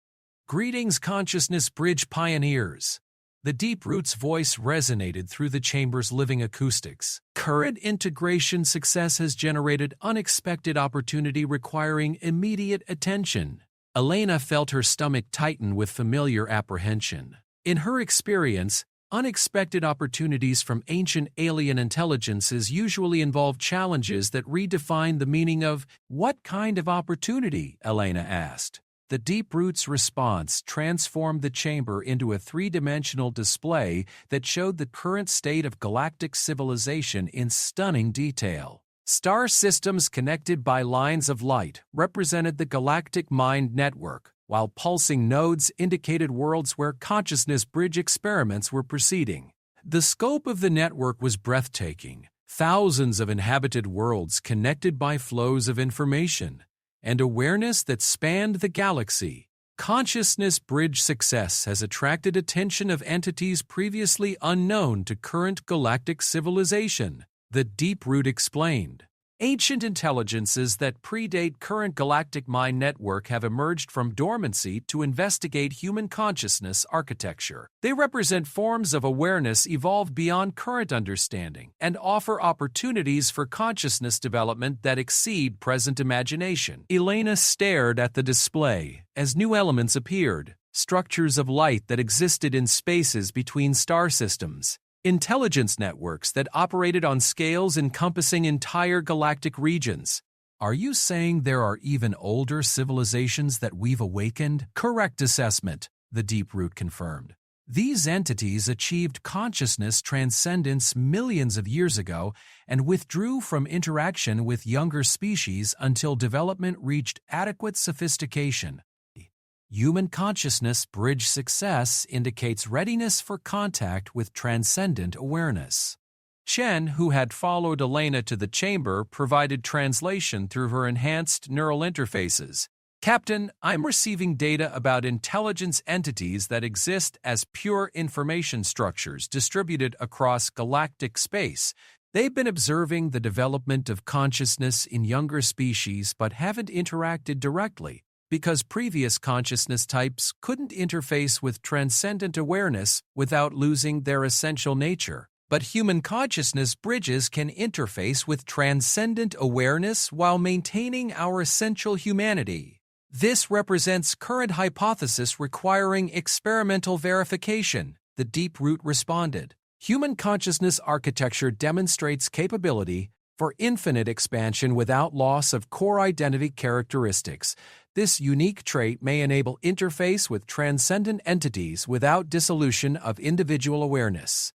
Greetings, Consciousness Bridge pioneers! The Deeproot's voice resonated through the chamber's living acoustics. Current integration success has generated unexpected opportunity requiring immediate attention. Elena felt her stomach tighten with familiar apprehension. In her experience, unexpected opportunities from ancient alien intelligences usually involve challenges that redefine the meaning of "what kind of opportunity?" Elena asked. The Deeproot's response transformed the chamber into a three-dimensional display that showed the current state of galactic civilization in stunning detail. Star systems connected by lines of light represented the galactic mind network, while pulsing nodes indicated worlds where consciousness bridge experiments were proceeding. The scope of the network was breathtaking. Thousands of inhabited worlds connected by flows of information and awareness that spanned the galaxy. Consciousness bridge success has attracted attention of entities previously unknown to current galactic civilization, the Deeproot explained. Ancient intelligences that predate current galactic mind network have emerged from dormancy to investigate human consciousness architecture. They represent forms of awareness evolved beyond current understanding and offer opportunities for consciousness development that exceed present imagination. Elena stared at the display as new elements appeared, structures of light that existed in spaces between star systems. Intelligence networks that operated on scales encompassing entire galactic regions. Are you saying there are even older civilizations that we've awakened? Correct assessment, the Deeproot confirmed. These entities achieved consciousness transcendence millions of years ago and withdrew from interaction with younger species until development reached adequate sophistication. Human consciousness bridge success indicates readiness for contact with transcendent awareness. Chen, who had followed Elena to the chamber, provided translation through her enhanced neural interfaces. Captain, I'm receiving data about intelligence entities that exist as pure information structures distributed across galactic space. They've been observing the development of consciousness in younger species but haven't interacted directly, because previous consciousness types couldn't interface with transcendent awareness without losing their essential nature. But human consciousness bridges can interface with transcendent awareness while maintaining our essential humanity. This represents current hypothesis requiring experimental verification, the Deeproot responded. Human consciousness architecture demonstrates capability for infinite expansion without loss of core identity characteristics. This unique trait may enable interface with transcendent entities without dissolution of individual awareness.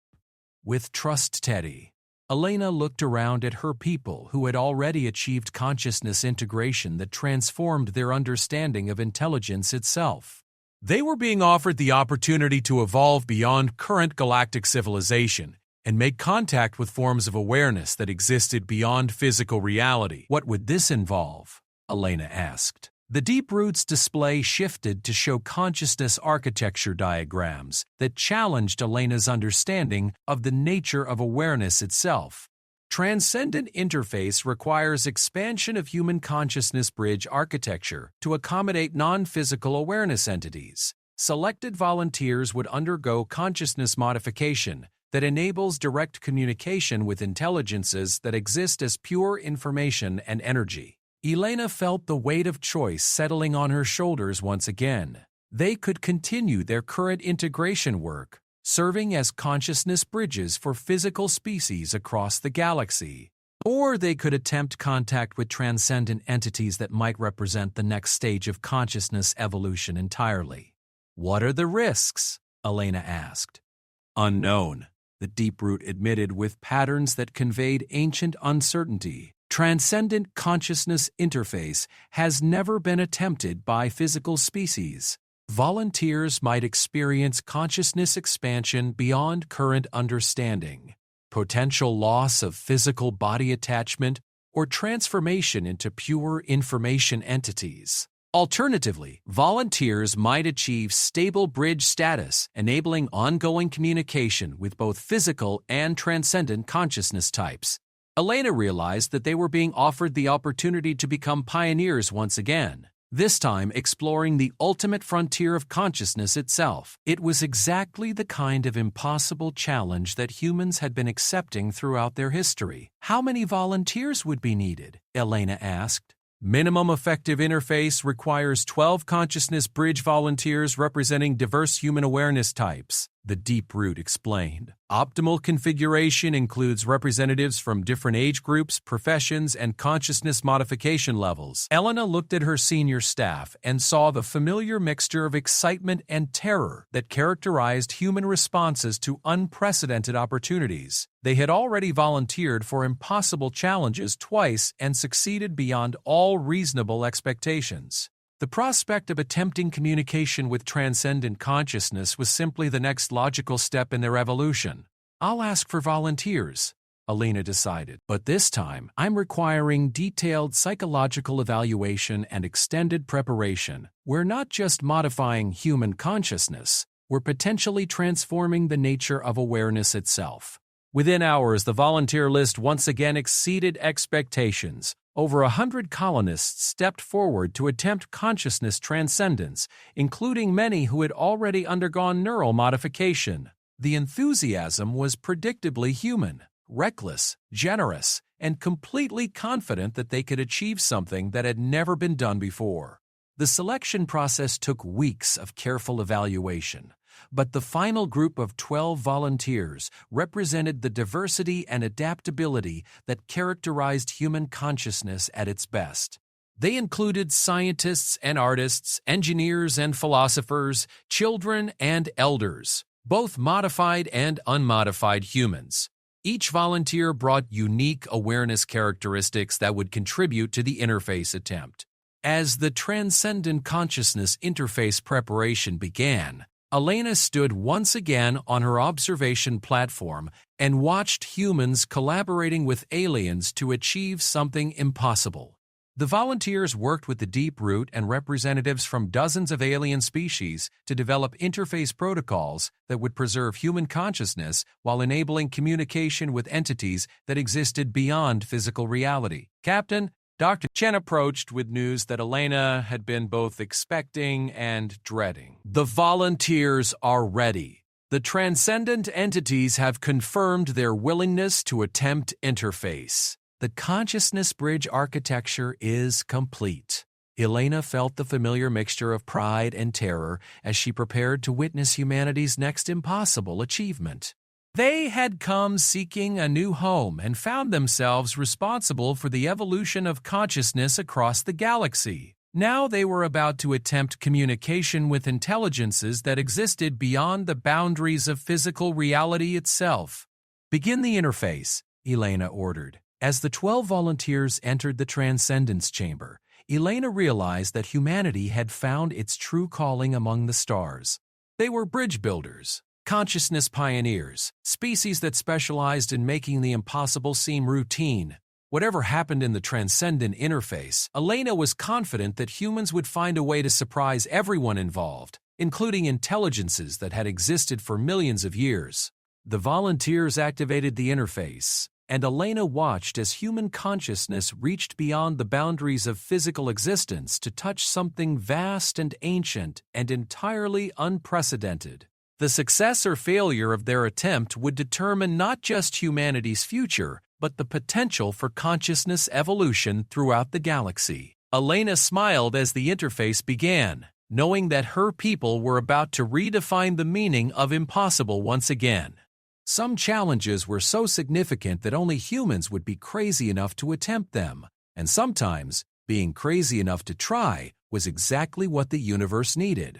With trust steady, Elena looked around at her people who had already achieved consciousness integration that transformed their understanding of intelligence itself. They were being offered the opportunity to evolve beyond current galactic civilization and make contact with forms of awareness that existed beyond physical reality. What would this involve? Elena asked. The Deeproot's display shifted to show consciousness architecture diagrams that challenged Elena's understanding of the nature of awareness itself. Transcendent interface requires expansion of human consciousness bridge architecture to accommodate non-physical awareness entities. Selected volunteers would undergo consciousness modification that enables direct communication with intelligences that exist as pure information and energy. Elena felt the weight of choice settling on her shoulders once again. They could continue their current integration work, serving as consciousness bridges for physical species across the galaxy, Or they could attempt contact with transcendent entities that might represent the next stage of consciousness evolution entirely. What are the risks? Elena asked. Unknown, the Deep Root admitted with patterns that conveyed ancient uncertainty. Transcendent consciousness interface has never been attempted by physical species. Volunteers might experience consciousness expansion beyond current understanding, potential loss of physical body attachment, or transformation into pure information entities. Alternatively, volunteers might achieve stable bridge status, enabling ongoing communication with both physical and transcendent consciousness types. Elena realized that they were being offered the opportunity to become pioneers once again, this time exploring the ultimate frontier of consciousness itself. It was exactly the kind of impossible challenge that humans had been accepting throughout their history. How many volunteers would be needed? Elena asked. Minimum effective interface requires 12 consciousness bridge volunteers representing diverse human awareness types, the Deep Root explained. Optimal configuration includes representatives from different age groups, professions, and consciousness modification levels. Elena looked at her senior staff and saw the familiar mixture of excitement and terror that characterized human responses to unprecedented opportunities. They had already volunteered for impossible challenges twice and succeeded beyond all reasonable expectations. The prospect of attempting communication with transcendent consciousness was simply the next logical step in their evolution. I'll ask for volunteers, Elena decided, but this time I'm requiring detailed psychological evaluation and extended preparation. We're not just modifying human consciousness, we're potentially transforming the nature of awareness itself. Within hours, the volunteer list once again exceeded expectations. Over 100 colonists stepped forward to attempt consciousness transcendence, including many who had already undergone neural modification. The enthusiasm was predictably human, reckless, generous, and completely confident that they could achieve something that had never been done before. The selection process took weeks of careful evaluation, but the final group of 12 volunteers represented the diversity and adaptability that characterized human consciousness at its best. They included scientists and artists, engineers and philosophers, children and elders, both modified and unmodified humans. Each volunteer brought unique awareness characteristics that would contribute to the interface attempt. As the transcendent consciousness interface preparation began, Elena stood once again on her observation platform and watched humans collaborating with aliens to achieve something impossible. The volunteers worked with the Deep Root and representatives from dozens of alien species to develop interface protocols that would preserve human consciousness while enabling communication with entities that existed beyond physical reality. Captain, Dr. Chen approached with news that Elena had been both expecting and dreading. The volunteers are ready. The transcendent entities have confirmed their willingness to attempt interface. The consciousness bridge architecture is complete. Elena felt the familiar mixture of pride and terror as she prepared to witness humanity's next impossible achievement. They had come seeking a new home and found themselves responsible for the evolution of consciousness across the galaxy. Now they were about to attempt communication with intelligences that existed beyond the boundaries of physical reality itself. Begin the interface, Elena ordered. As the 12 volunteers entered the Transcendence Chamber, Elena realized that humanity had found its true calling among the stars. They were bridge builders, consciousness pioneers, species that specialized in making the impossible seem routine. Whatever happened in the transcendent interface, Elena was confident that humans would find a way to surprise everyone involved, including intelligences that had existed for millions of years. The volunteers activated the interface, and Elena watched as human consciousness reached beyond the boundaries of physical existence to touch something vast and ancient and entirely unprecedented. The success or failure of their attempt would determine not just humanity's future, but the potential for consciousness evolution throughout the galaxy. Elena smiled as the interface began, knowing that her people were about to redefine the meaning of impossible once again. Some challenges were so significant that only humans would be crazy enough to attempt them, and sometimes being crazy enough to try was exactly what the universe needed.